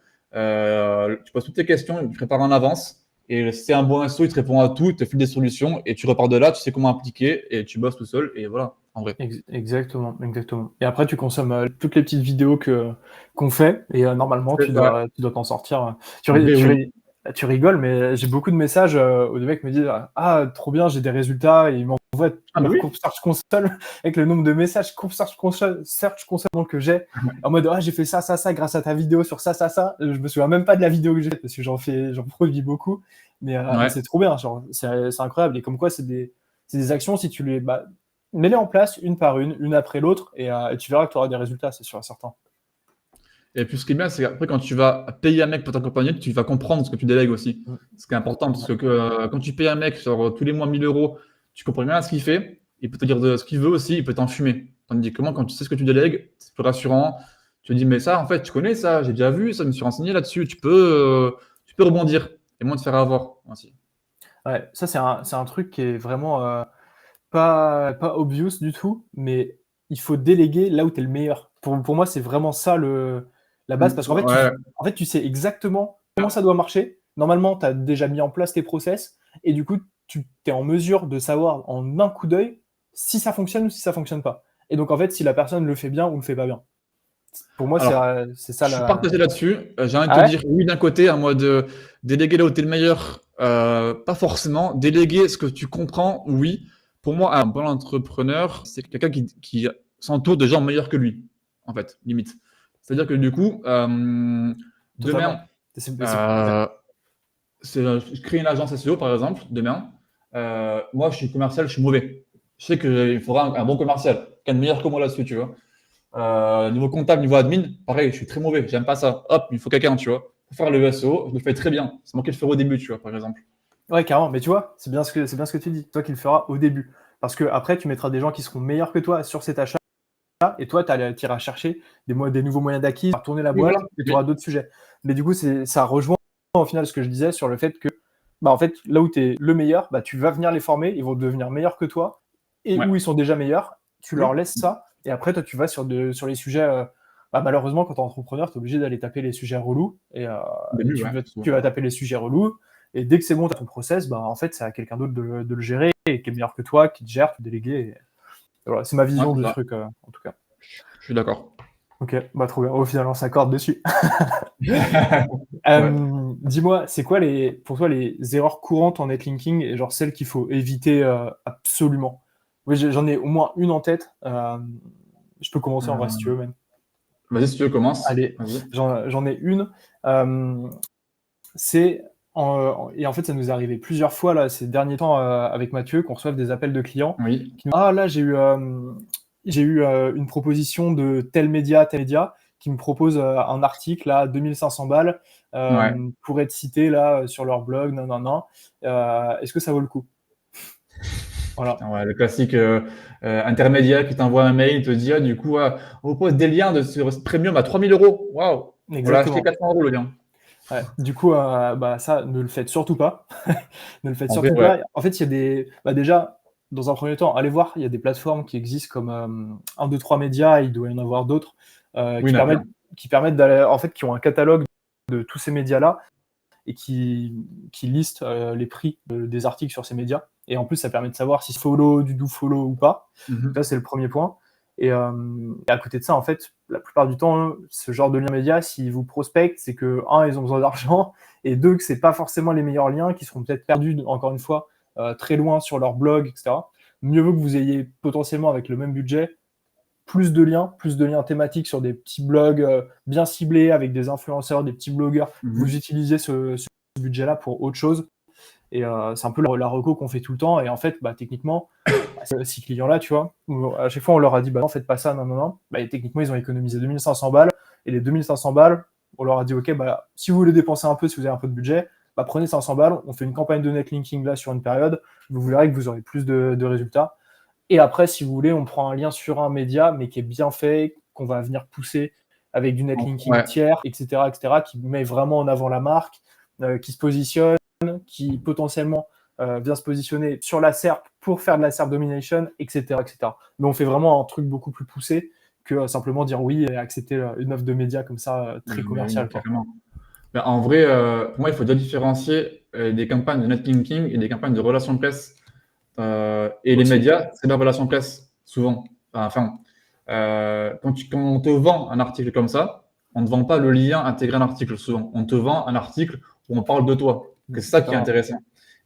tu poses toutes tes questions, il te prépare en avance. Et si c'est un bon SEO, il te répond à tout, il te file des solutions et tu repars de là, tu sais comment appliquer et tu bosses tout seul et voilà. en vrai. Exactement, exactement. Et après, tu consommes toutes les petites vidéos qu'on fait, et normalement, C'est ça. tu dois t'en sortir. Tu, En ri- vrai, tu, oui. ri- tu rigoles, mais j'ai beaucoup de messages où des mecs me disent ah, trop bien, j'ai des résultats, et ils m'envoient Ah, mais leur oui. courbe Search Console avec le nombre de messages courbe Search Console que j'ai, en mode ah, j'ai fait ça, ça, ça grâce à ta vidéo sur ça, ça, ça. Je me souviens même pas de la vidéo que j'ai faite parce que j'en produis beaucoup, mais Ouais. c'est trop bien, genre, c'est incroyable. Et comme quoi, c'est des actions, si tu les. Mets-les en place une par une après l'autre, et tu verras que tu auras des résultats, c'est sûr et certain. Et puis ce qui est bien, c'est qu'après, quand tu vas payer un mec pour t'accompagner, tu vas comprendre ce que tu délègues aussi. Mm. Ce qui est important, parce Ouais. que quand tu payes un mec sur tous les mois 1000 euros, tu comprends bien ce qu'il fait, il peut te dire de ce qu'il veut aussi, il peut t'enfumer. Tandis que moi, quand tu sais ce que tu délègues, c'est plus rassurant. Tu te dis, mais ça, en fait, tu connais ça, j'ai déjà vu ça, je me suis renseigné là-dessus, tu peux rebondir et moins te faire avoir aussi. Ouais, ça, c'est un truc qui est vraiment pas obvious du tout, mais il faut déléguer là où tu es le meilleur. Pour moi, c'est vraiment ça la base, parce qu'en fait, Ouais, tu sais exactement comment ça doit marcher. Normalement, tu as déjà mis en place tes process, et du coup, tu es en mesure de savoir en un coup d'œil si ça fonctionne ou si ça fonctionne pas. Et donc, en fait, si la personne le fait bien ou le fait pas bien. Pour moi, alors, c'est ça je suis la. partagé là-dessus. J'ai envie de te Ah ouais? dire, oui, d'un côté, en mode déléguer là où tu es le meilleur, pas forcément. Déléguer ce que tu comprends, oui. Pour moi, un bon entrepreneur, c'est quelqu'un qui s'entoure de gens meilleurs que lui, en fait, limite. C'est-à-dire que du coup, demain, Totalement. C'est euh, je crée une agence SEO, par exemple, demain. Moi, je suis commercial, je suis mauvais. Je sais qu'il faudra un bon commercial, quelqu'un de meilleur que moi là-dessus, tu vois. Niveau comptable, niveau admin, pareil, je suis très mauvais, j'aime pas ça. Hop, il faut quelqu'un, tu vois. Pour faire le SEO, je le fais très bien. C'est moi qui le ferai au début, tu vois, par exemple. Ouais, carrément. Mais tu vois, c'est bien ce que tu dis. Toi qui le feras au début. Parce que après, tu mettras des gens qui seront meilleurs que toi sur cet achat, et toi, tu iras chercher des nouveaux moyens d'acquise, tourner la Oui, voilà. boîte, et tu auras Oui, d'autres sujets. Mais du coup, ça rejoint au final ce que je disais sur le fait que, bah, en fait, là où tu es le meilleur, bah, tu vas venir les former, ils vont devenir meilleurs que toi, et ouais. où ils sont déjà meilleurs, tu leur Oui, laisses ça, et après, toi, tu vas sur les sujets. Malheureusement, quand tu es entrepreneur, tu es obligé d'aller taper les sujets relous, au et début, ouais. tu vas taper les sujets relous, et dès que c'est bon, tu as ton process, bah, en fait, c'est à quelqu'un d'autre de le gérer, et qui est meilleur que toi, qui te gère, tu délégues. Et voilà, c'est ma Ouais, vision c'est du ça. truc, en tout cas. Je suis d'accord. Ok, bah trop bien. Au final, on s'accorde dessus. Ouais. Dis-moi, c'est quoi pour toi les erreurs courantes en netlinking, et genre celles qu'il faut éviter absolument? Oui, j'en ai au moins une en tête. Je peux commencer en vrai si tu Euh, veux même. Vas-y, si tu veux, commence. Allez, Vas-y. j'en ai une. Euh, c'est et en fait, ça nous est arrivé plusieurs fois là ces derniers temps avec Mathieu, qu'on reçoive des appels de clients Oui. qui nous ah là j'ai eu une proposition de tel média qui me propose un article à 2500 balles Ouais. pour être cité là sur leur blog, non non non. Est-ce que ça vaut le coup? Voilà, Putain, ouais, le classique intermédiaire qui t'envoie un mail, il te dit, ah, du coup, on vous pose des liens de ce premium à 3000 euros. Waouh! On l'a acheté exactement. 400 euros le lien. Ouais. Du coup, bah, ça, ne le faites surtout pas. Ne le faites En vrai, surtout ouais. pas. En fait, il y a déjà, dans un premier temps, allez voir, il y a des plateformes qui existent comme 1, 2, 3 médias, il doit y en avoir d'autres, Oui, il y en a plein. qui permettent d'aller, en fait, qui ont un catalogue de tous ces médias-là, et qui listent les prix des articles sur ces médias. Et en plus, ça permet de savoir si c'est follow, du do follow ou pas. Donc Mhm. ça, c'est le premier point. Et à côté de ça, en fait, la plupart du temps, ce genre de liens médias, s'ils vous prospectent, c'est que, un, ils ont besoin d'argent, et deux, que c'est pas forcément les meilleurs liens, qui seront peut-être perdus, encore une fois, très loin sur leur blog, etc. Mieux vaut que vous ayez potentiellement, avec le même budget, plus de liens thématiques sur des petits blogs bien ciblés, avec des influenceurs, des petits blogueurs. Vous Mhm. utilisez ce budget-là pour autre chose. Et c'est un peu la reco qu'on fait tout le temps. Et en fait, bah, techniquement, ces clients-là, tu vois, à chaque fois, on leur a dit, bah non, faites pas ça, non, non, non. Bah, et techniquement, ils ont économisé 2500 balles. Et les 2500 balles, on leur a dit, OK, bah, si vous voulez dépenser un peu, si vous avez un peu de budget, bah, prenez 500 balles. On fait une campagne de netlinking là sur une période. Vous verrez que vous aurez plus de résultats. Et après, si vous voulez, on prend un lien sur un média, mais qui est bien fait, qu'on va venir pousser avec du netlinking Ouais. tiers, etc., qui met vraiment en avant la marque, qui se positionne, qui potentiellement vient se positionner sur la SERP pour faire de la SERP domination, etc., etc. Mais on fait vraiment un truc beaucoup plus poussé que simplement dire oui et accepter une offre de média comme ça, très Mais oui, commerciale, quoi. carrément. Ben, en vrai, pour moi, il faut déjà différencier des campagnes de netlinking et des campagnes de relations presse. Et les Aussi. médias, c'est de la relation presse. souvent. Enfin, quand on te vend un article comme ça, on ne te vend pas le lien intégré à l'article souvent. On te vend un article où on parle de toi. C'est ça qui est intéressant.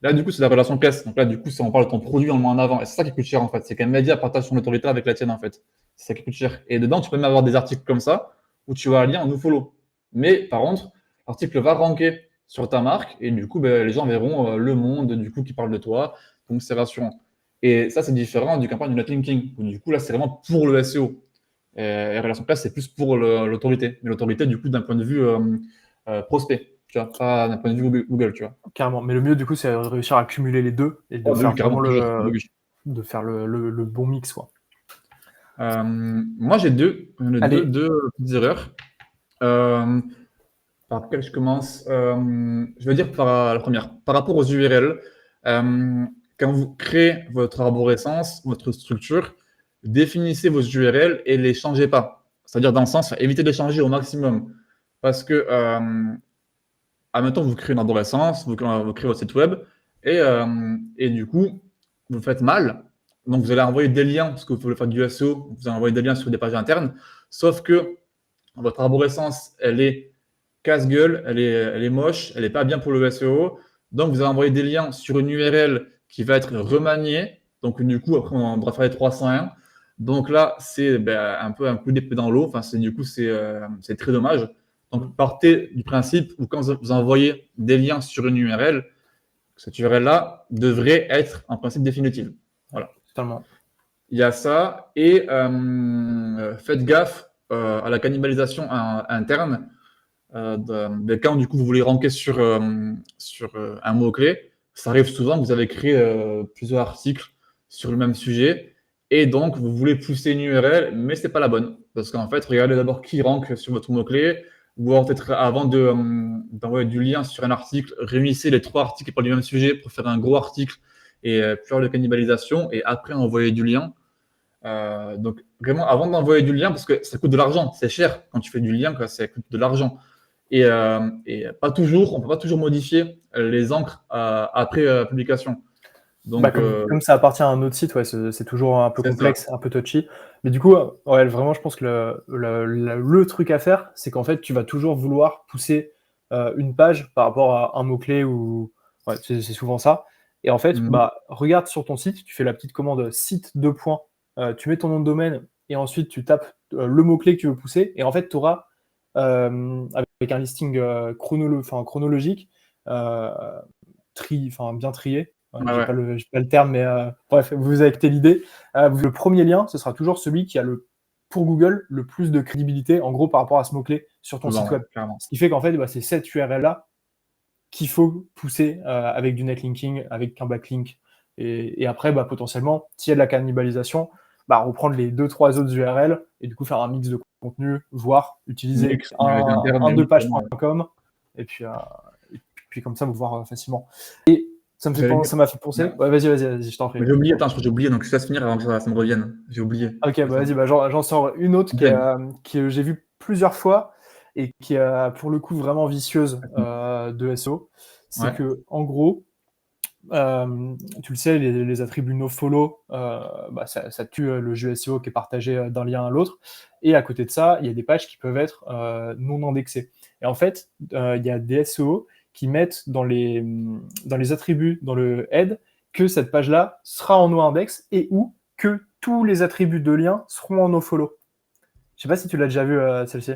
Là, du coup, c'est la relation classe. Donc là, du coup, on parle de ton produit en moins en avant. Et c'est ça qui coûte cher, en fait. C'est qu'un média partage son autorité avec la tienne, en fait. C'est ça qui coûte cher. Et dedans, tu peux même avoir des articles comme ça où tu as un lien en nofollow. Mais par contre, l'article va ranker sur ta marque et du coup, les gens verront Le Monde, du coup, qui parle de toi. Donc, c'est rassurant. Et ça, c'est différent du campagne de netlinking. Du coup, là, c'est vraiment pour le SEO. Et relation classe, c'est plus pour l'autorité. Mais l'autorité, du coup, d'un point de vue prospect. Tu vois, pas d'un point de vue Google, tu vois. Carrément. Mais le mieux, du coup, c'est de réussir à cumuler les deux et de Oh, faire oui, carrément, vraiment toujours. Oui. de faire le bon mix, quoi. Moi, j'ai deux Allez. petites erreurs. Par laquelle je commence je vais dire par la première. Par rapport aux URL, quand vous créez votre arborescence, votre structure, définissez vos URL et les changez pas. C'est-à-dire dans le sens, évitez de les changer au maximum. Parce que, admettons, vous créez une arborescence, vous créez votre site web, et du coup, vous le faites mal. Donc, vous allez envoyer des liens, parce que vous voulez faire du SEO, vous allez envoyer des liens sur des pages internes, sauf que votre arborescence, elle est casse-gueule, elle est moche, elle n'est pas bien pour le SEO. Donc, vous allez envoyer des liens sur une URL qui va être remaniée. Donc, du coup, après, on devra faire les 301. Donc là, c'est un peu un coup d'épée dans l'eau. Enfin, c'est très dommage. Donc, partez du principe où quand vous envoyez des liens sur une URL, cette URL-là devrait être en principe définitive. Voilà. Totalement. Il y a ça. Et faites gaffe à la cannibalisation interne. Quand du coup vous voulez ranker sur un mot-clé, ça arrive souvent que vous avez créé plusieurs articles sur le même sujet et donc vous voulez pousser une URL, mais c'est pas la bonne. Parce qu'en fait, regardez d'abord qui rank sur votre mot-clé, ou alors peut-être avant d'envoyer du lien sur un article, réunissez les 3 articles qui parlent du même sujet pour faire un gros article et plus avoir de cannibalisation, et après envoyer du lien. Donc vraiment avant d'envoyer du lien, parce que ça coûte de l'argent, c'est cher quand tu fais du lien, quoi, ça coûte de l'argent. Et pas toujours, on peut pas toujours modifier les encres après publication. Donc, Comme ça appartient à un autre site, ouais, c'est toujours un peu c'est complexe, un peu touchy. Mais du coup, ouais, vraiment, je pense que le truc à faire, c'est qu'en fait, tu vas toujours vouloir pousser une page par rapport à un mot-clé ou ouais, c'est souvent ça. Et en fait, regarde sur ton site, tu fais la petite commande site 2 points, tu mets ton nom de domaine et ensuite tu tapes le mot-clé que tu veux pousser. Et en fait, tu auras avec un listing chronologique, bien trié. Ouais, J'ai ouais. pas le terme, mais bref, vous avez capté l'idée. Le premier lien, ce sera toujours celui qui a pour Google le plus de crédibilité, en gros, par rapport à ce mot-clé sur ton site web. Clairement. Ce qui fait qu'en fait, c'est cette URL-là qu'il faut pousser avec du netlinking, avec un backlink. Et après, potentiellement, s'il y a de la cannibalisation, reprendre les 2-3 autres URL et du coup faire un mix de contenu, voire utiliser un de page.com et puis comme ça, vous voir facilement. Et ça m'a fait penser. Ouais, vas-y, je t'en prie. J'ai oublié, attends, je crois que j'ai oublié, donc je te laisse finir avant que ça me revienne. J'ai oublié. Ok, vas-y, j'en sors une autre que j'ai vue plusieurs fois et qui est pour le coup vraiment vicieuse de SEO. C'est que, en gros, tu le sais, les attributs nofollow, ça tue le jeu SEO qui est partagé d'un lien à l'autre. Et à côté de ça, il y a des pages qui peuvent être non indexées. Et en fait, il y a des SEO qui mettent dans les attributs, dans le head, que cette page-là sera en no-index et ou que tous les attributs de lien seront en nofollow. Je sais pas si tu l'as déjà vu, celle-ci.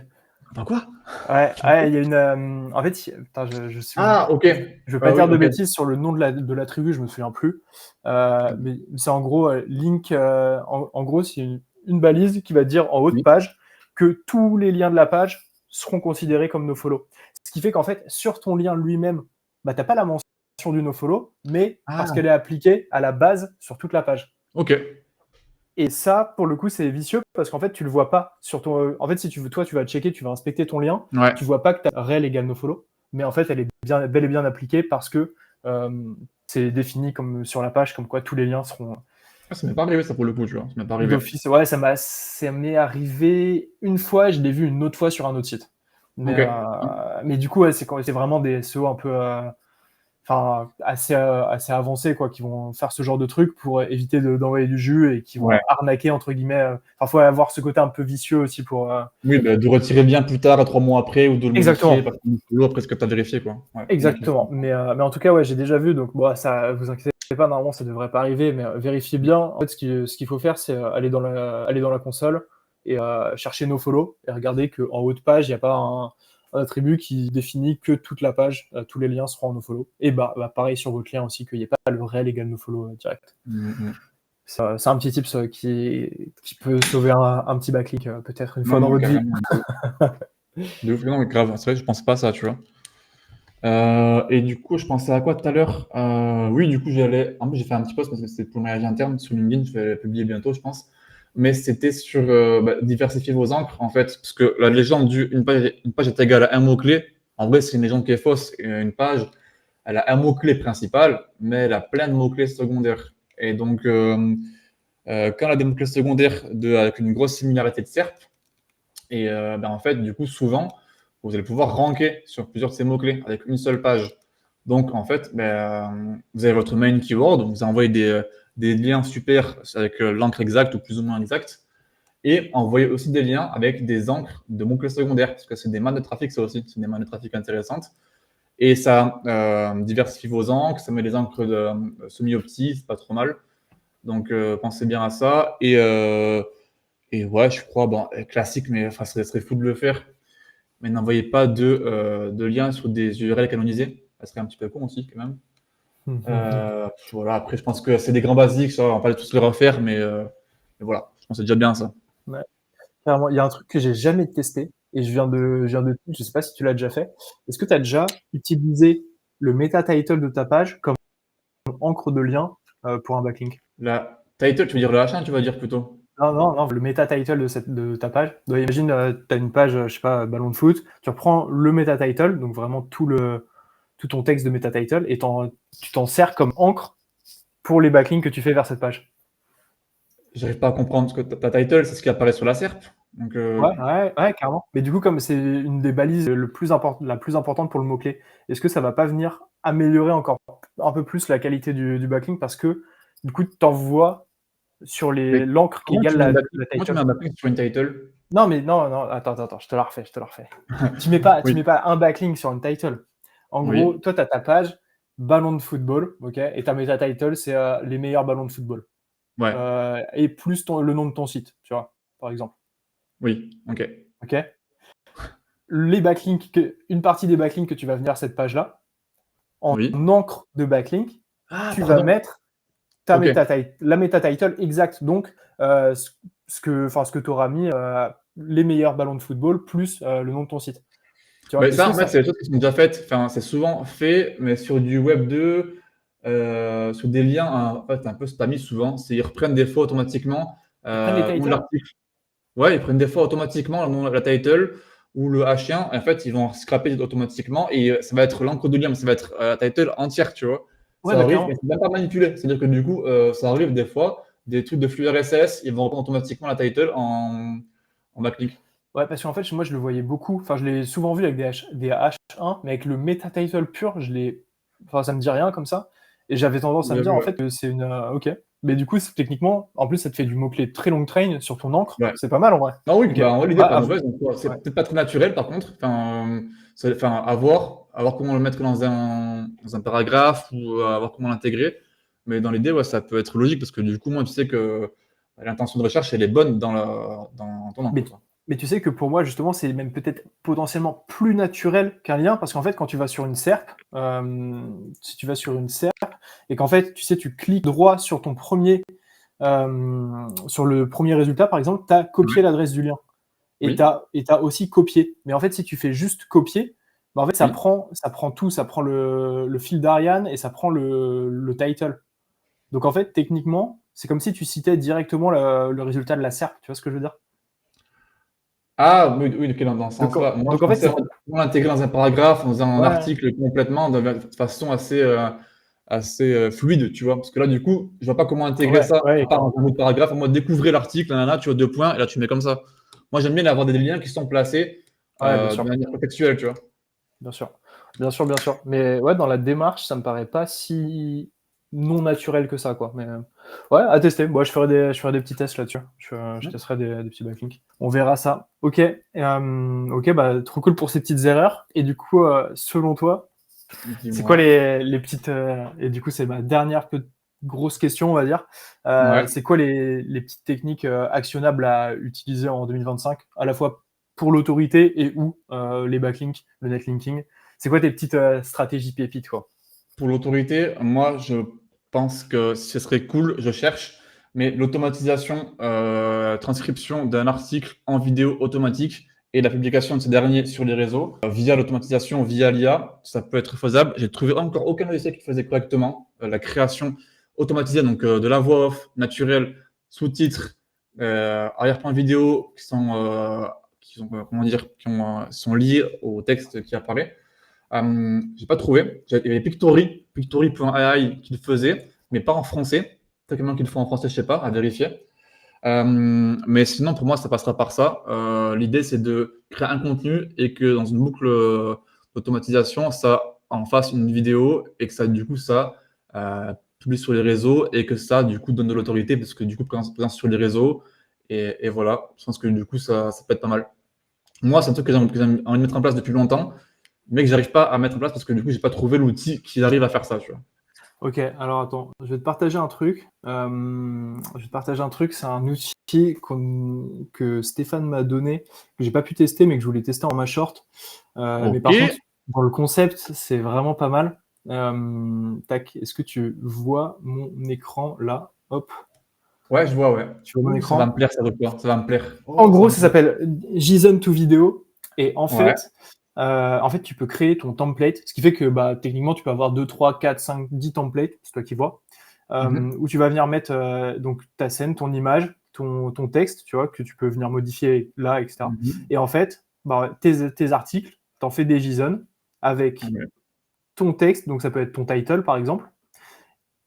Attends, quoi? Ouais, il y a une. En fait, putain, je suis. Ok. Je veux pas dire de bêtises sur le nom de l'attribut, je me souviens plus. Mais c'est en gros link. En gros, c'est une balise qui va dire en haut de page que tous les liens de la page seront considérés comme nofollow. Ce qui fait qu'en fait, sur ton lien lui-même, t'as pas la mention du nofollow, mais parce qu'elle est appliquée à la base sur toute la page. Ok. Et ça, pour le coup, c'est vicieux parce qu'en fait, tu le vois pas sur ton. En fait, si tu veux, toi, tu vas checker, tu vas inspecter ton lien, tu vois pas que tu as rel égale nofollow, mais en fait, elle est bel et bien appliquée parce que c'est défini comme sur la page, comme quoi tous les liens seront. Ça m'est pas arrivé ça pour le coup, tu vois. Ça m'est pas arrivé. D'office, ouais, ça m'est arrivé une fois, je l'ai vu une autre fois sur un autre site. Mais du coup, c'est vraiment des SEO un peu. assez avancés, quoi, qui vont faire ce genre de truc pour éviter d'envoyer du jus et qui vont arnaquer, entre guillemets. Enfin, faut avoir ce côté un peu vicieux aussi pour. Oui, bah, de retirer bien plus tard, 3 mois après, ou de le Exactement. modifier parce que après ce que tu as vérifié, quoi. Ouais. Exactement. Mais en tout cas, ouais, j'ai déjà vu. Donc, bon, ça, vous inquiétez pas, normalement, ça devrait pas arriver, mais vérifiez bien. En fait, ce qu'il faut faire, c'est aller dans la console et chercher nofollow et regarder qu'en haut de page, il n'y a pas un attribut qui définit que toute la page, tous les liens seront en nofollow. Et pareil sur votre lien aussi, qu'il n'y ait pas le réel égal nofollow direct. C'est un petit tips qui peut sauver un petit backlink peut-être une fois dans votre vie. De ouf, non, mais grave, c'est vrai que je pense pas à ça, tu vois. Et du coup, je pensais à quoi tout à l'heure? Oui, du coup, j'ai fait un petit post parce que c'était pour le mariage interne sur LinkedIn, je vais le publier bientôt, je pense. Mais c'était sur diversifier vos encres, en fait, parce que la légende une page est égale à un mot-clé. En vrai, c'est une légende qui est fausse. Une page, elle a un mot-clé principal, mais elle a plein de mots-clés secondaires. Et donc, quand elle a des mots-clés secondaires avec une grosse similarité de SERP, et en fait, du coup, souvent, vous allez pouvoir ranker sur plusieurs de ces mots-clés avec une seule page. Donc, en fait, vous avez votre main keyword, vous envoyez des liens super avec l'encre exacte ou plus ou moins exacte, et envoyez aussi des liens avec des encres de mots-clés secondaires, parce que c'est des mannes de trafic, ça aussi, c'est des mannes de trafic intéressantes. Et ça diversifie vos encres, ça met des encres de semi-opti, c'est pas trop mal. Donc, pensez bien à ça. Et ouais, je crois, bon, classique, mais enfin, ce serait fou de le faire. Mais n'envoyez pas de liens sur des URL canonisés. Ça serait un petit peu con aussi, quand même. Voilà, après, je pense que c'est des grands basiques, ça, on va pas tous les refaire, mais voilà, je pense que c'est déjà bien ça. Ouais. Clairement, il y a un truc que j'ai jamais testé et je sais pas si tu l'as déjà fait. Est-ce que tu as déjà utilisé le meta title de ta page comme encre de lien pour un backlink? La title, tu veux dire le H1, tu vas dire plutôt? Non, le meta title de ta page. Donc, imagine, tu as une page, je sais pas, ballon de foot, tu reprends le meta title, donc vraiment tout ton texte de meta title, et tu t'en sers comme encre pour les backlinks que tu fais vers cette page. J'arrive pas à comprendre ce que ta title, c'est ce qui apparaît sur la SERP. Donc, Ouais, carrément. Mais du coup, comme c'est une des balises la plus importante pour le mot-clé, est-ce que ça va pas venir améliorer encore un peu plus la qualité du backlink parce que du coup, tu t'envoies sur l'encre qui égale la comment tu title. mets un backlink sur une title? Non, attends, je te la refais. Tu mets pas un backlink sur une title. En gros, toi, tu as ta page ballon de football, ok, et ta meta title, c'est les meilleurs ballons de football. Ouais. Et plus le nom de ton site, tu vois, par exemple. Oui, ok. Ok. Les backlinks, une partie des backlinks que tu vas venir à cette page-là, en encre de backlink, tu vas mettre la meta title exacte. Donc, ce que tu auras mis, les meilleurs ballons de football plus le nom de ton site. Tu vois, ça, en fait, c'est des choses qui sont déjà faites. Enfin, c'est souvent fait, mais sur du Web 2, sur des liens en fait, un peu spammy souvent. Ils reprennent des fois automatiquement l'article. Ouais, ils prennent des fois automatiquement la title ou le H1. En fait, ils vont scraper automatiquement et ça va être l'encre de lien, mais ça va être la title entière, tu vois. Ça arrive, mais c'est même pas manipulé. C'est-à-dire que du coup, ça arrive des fois, des trucs de flux RSS, ils vont reprendre automatiquement la title en backlink. Ouais, parce qu'en fait, moi, je le voyais beaucoup. Enfin, je l'ai souvent vu avec des H1, mais avec le meta title pur, ça me dit rien comme ça. Et j'avais tendance à me dire, en fait, que c'est une. Ok. Mais du coup, techniquement, en plus, ça te fait du mot-clé très long train sur ton encre. Ouais. C'est pas mal en vrai. Ah oui, en vrai, l'idée n'est pas mauvaise. C'est peut-être pas très naturel, par contre. À voir comment le mettre dans un paragraphe ou à voir comment l'intégrer. Mais dans l'idée, ça peut être logique parce que du coup, moi, tu sais que l'intention de recherche, elle est bonne dans ton encre. Mais tu sais que pour moi, justement, c'est même peut-être potentiellement plus naturel qu'un lien, parce qu'en fait, quand tu vas sur une SERP, si tu vas sur une SERP, et qu'en fait, tu sais, tu cliques droit sur ton sur le premier résultat, par exemple, tu as copié l'adresse du lien. Et tu as aussi copié. Mais en fait, si tu fais juste copier, en fait, ça prend tout, ça prend le fil d'Ariane et ça prend le title. Donc en fait, techniquement, c'est comme si tu citais directement le résultat de la SERP, tu vois ce que je veux dire? Ah oui, dans ce sens-là. Moi, je pensais l'intégrer dans un paragraphe, dans un article complètement, de façon assez fluide, tu vois. Parce que là, du coup, je vois pas comment intégrer ça à part dans un autre paragraphe. En mode découvrir l'article, tu vois, 2 points, et là, tu mets comme ça. Moi, j'aime bien avoir des liens qui sont placés de manière contextuelle, tu vois. Bien sûr. Bien sûr, bien sûr. Mais ouais, dans la démarche, ça me paraît pas si non naturel que ça, quoi. Mais ouais, à tester. Moi, je ferai des petits tests là-dessus. Je testerai des petits backlinks. On verra ça. Ok. Ok, bah trop cool pour ces petites erreurs. Et du coup, selon toi, c'est quoi Dis-moi. les petites et du coup, c'est ma dernière grosse question, on va dire. Ouais. C'est quoi les petites techniques actionnables à utiliser en 2025, à la fois pour l'autorité et ou les backlinks, le netlinking. C'est quoi tes petites stratégies pépites, quoi? Pour l'autorité, moi, je pense que ce serait cool, je cherche, mais l'automatisation, transcription d'un article en vidéo automatique et la publication de ce dernier sur les réseaux, via l'automatisation, via l'IA, ça peut être faisable. J'ai trouvé encore aucun logiciel qui le faisait correctement. La création automatisée, donc de la voix off naturelle, sous-titres, arrière-plan vidéo comment dire, sont liés au texte qui apparaît. J'ai pas trouvé. Il y avait Pictory.ai qui le faisait, mais pas en français. Peut-être qu'ils le font en français, je sais pas, à vérifier. Mais sinon, pour moi, ça passera par ça. L'idée, c'est de créer un contenu et que dans une boucle d'automatisation, ça en fasse une vidéo et que ça, du coup, ça publie sur les réseaux et que ça, du coup, donne de l'autorité parce que, du coup, présence sur les réseaux. Et voilà, je pense que, du coup, ça peut être pas mal. Moi, c'est un truc que j'ai envie de mettre en place depuis longtemps, mais que j'arrive pas à mettre en place parce que du coup, j'ai pas trouvé l'outil qui arrive à faire ça, tu vois. Ok, alors attends, je vais te partager un truc. C'est un outil que Stéphane m'a donné, que j'ai pas pu tester, mais que je voulais tester en ma short. Mais Ok. par contre, dans le concept, c'est vraiment pas mal. Tac, est-ce que tu vois mon écran là? Hop, Ouais, je vois, ouais. tu vois mon Ouh, ça va me écran? plaire, ça veut quoi? Ça va me plaire. En Oh, ça gros, me ça plaire. s'appelle JSON to Video. Et Ouais. en fait, tu peux créer ton template, ce qui fait que bah, techniquement, tu peux avoir 2, 3, 4, 5, 10 templates, c'est toi qui vois, Mhm. où tu vas venir mettre donc, ta scène, ton image, ton texte, tu vois, que tu peux venir modifier là, etc. Mhm. Et en fait, bah, tes articles, tu en fais des JSON avec Ouais. ton texte, donc ça peut être ton title par exemple,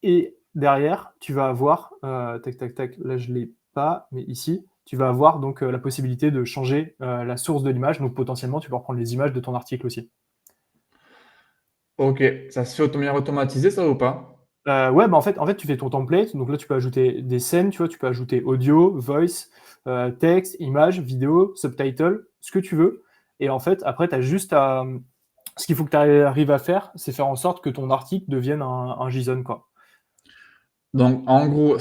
et derrière, tu vas avoir, tac, tac, tac, là je l'ai pas, mais ici, tu vas avoir donc la possibilité de changer la source de l'image. Donc potentiellement, tu peux reprendre les images de ton article aussi. Ok, ça se fait de manière automatisée, ça ou pas? Ouais, bah en fait, tu fais ton template. Donc là, tu peux ajouter des scènes, tu vois, tu peux ajouter audio, voice, texte, image, vidéo, subtitle, ce que tu veux. Et en fait, après, tu as juste à. Ce qu'il faut que tu arrives à faire, c'est faire en sorte que ton article devienne un JSON, quoi. Donc, en gros,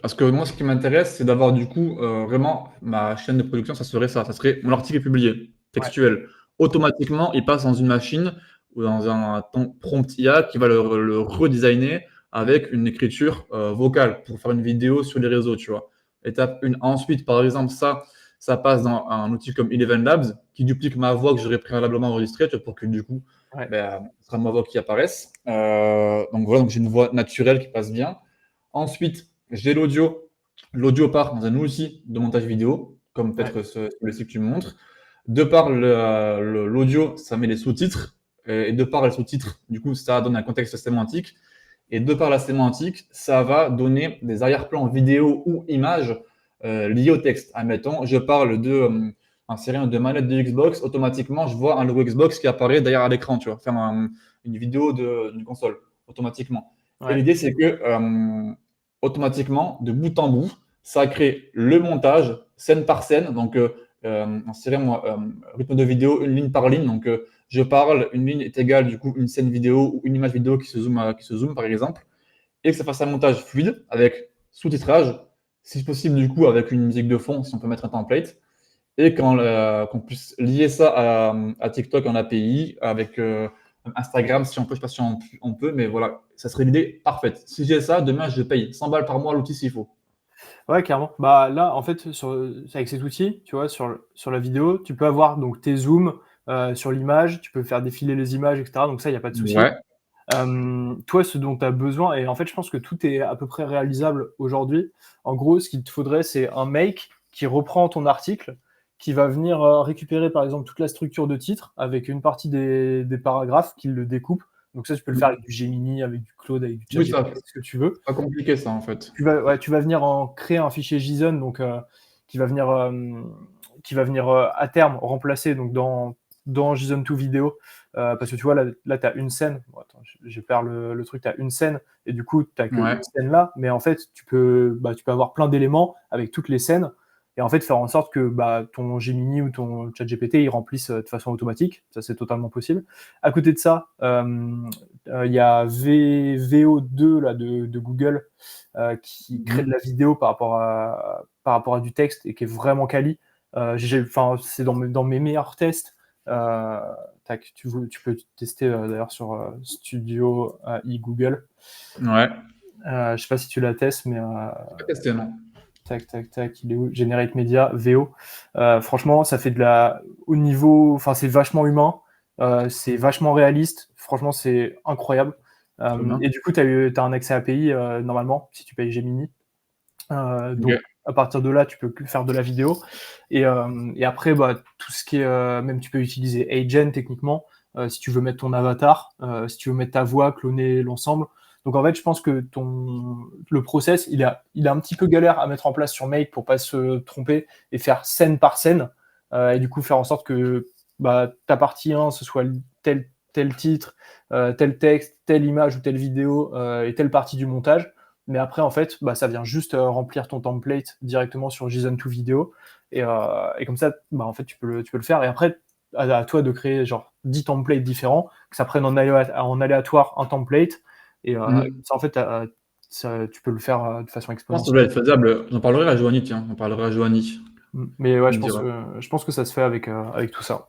parce que moi, ce qui m'intéresse, c'est d'avoir du coup vraiment ma chaîne de production, ça serait ça. Ça serait mon article est publié, Ouais. textuel. Automatiquement, il passe dans une machine ou dans un prompt IA qui va le redesigner avec une écriture vocale pour faire une vidéo sur les réseaux, tu vois. Étape 1. Ensuite, par exemple, ça passe dans un outil comme Eleven Labs qui duplique ma voix que j'aurais préalablement enregistrée, tu vois, pour que du coup, Ouais. ben, ce sera ma voix qui apparaisse. Donc voilà, donc j'ai une voix naturelle qui passe bien. Ensuite, j'ai l'audio. L'audio part dans un outil de montage vidéo, comme Ouais. peut-être le site que tu me montres. De par l'audio, ça met les sous-titres. Et de par les sous-titres, du coup, ça donne un contexte sémantique. Et de par la sémantique, ça va donner des arrière-plans vidéo ou images liés au texte. Admettons, je parle en série de manette de Xbox, automatiquement, je vois un logo Xbox qui apparaît derrière à l'écran, tu vois, faire une vidéo d'une console, automatiquement. Et Ouais. l'idée, c'est que automatiquement, de bout en bout, ça crée le montage, scène par scène. Donc, en série, moi, rythme de vidéo, une ligne par ligne. Donc, je parle, une ligne est égale, du coup, une scène vidéo ou une image vidéo qui se zoome, par exemple. Et que ça fasse un montage fluide avec sous-titrage, si possible, du coup, avec une musique de fond, si on peut mettre un template. Et qu'on puisse lier ça à TikTok en API, avec Instagram, si on peut, je ne sais pas si on peut, mais voilà, ça serait l'idée parfaite. Si j'ai ça, demain, je paye 100 balles par mois l'outil s'il faut. Ouais, clairement. Bah là, en fait, avec cet outil, tu vois, sur la vidéo, tu peux avoir donc tes zooms sur l'image, tu peux faire défiler les images, etc. Donc ça, il n'y a pas de souci. Ouais. Toi, ce dont tu as besoin, et en fait, je pense que tout est à peu près réalisable aujourd'hui. En gros, ce qu'il te faudrait, c'est un make qui reprend ton article, qui va venir récupérer, par exemple, toute la structure de titre avec une partie des paragraphes, qui le découpe. Donc ça, tu peux le faire avec du Gemini, avec du Claude, avec du Oui, ChatGPT, avec ce que tu veux. pas compliqué ça en fait. Tu vas venir en créer un fichier JSON, donc qui va venir à terme remplacer donc dans dans JSON2 vidéo, parce que tu vois, là tu as une scène. Bon, attends, je perds le truc, tu as une scène, et du coup, tu n'as qu'une Ouais. scène là, mais en fait, tu peux avoir plein d'éléments avec toutes les scènes, et en fait, faire en sorte que ton Gemini ou ton ChatGPT, ils remplissent de façon automatique. Ça, c'est totalement possible. À côté de ça, il y a VO2 là, de Google qui crée de la vidéo par rapport à du texte et qui est vraiment quali. C'est dans mes meilleurs tests. Tac, tu peux tester d'ailleurs sur Studio AI Google. Ouais. Je sais pas si tu la testes, mais Pas testé, non. tac, il est où? Generate Media, VO. Franchement, ça fait au niveau, enfin, c'est vachement humain, c'est vachement réaliste. Franchement, c'est incroyable. Très bien. Et du coup, tu as un accès API normalement, si tu payes Gemini. Donc, Ok. à partir de là, tu peux faire de la vidéo. Et après, tout ce qui est, même tu peux utiliser Agent techniquement, si tu veux mettre ton avatar, si tu veux mettre ta voix, cloner l'ensemble. Donc en fait, je pense que le process, il est un petit peu galère à mettre en place sur Make pour pas se tromper et faire scène par scène, et du coup faire en sorte que ta partie 1, ce soit tel titre, tel texte, telle image ou telle vidéo, et telle partie du montage. Mais après, en fait, ça vient juste remplir ton template directement sur JSON2 vidéo. Et comme ça, en fait, tu peux le faire. Et après, à toi de créer genre 10 templates différents, que ça prenne en aléatoire un template. Et ça, en fait, tu peux le faire de façon Je pense que ça doit exponentielle. être faisable. J'en parlerai à Joanie, tiens. J'en parlerai à Joanie. Mais ouais, Il me dira. je pense que ça se fait avec tout ça.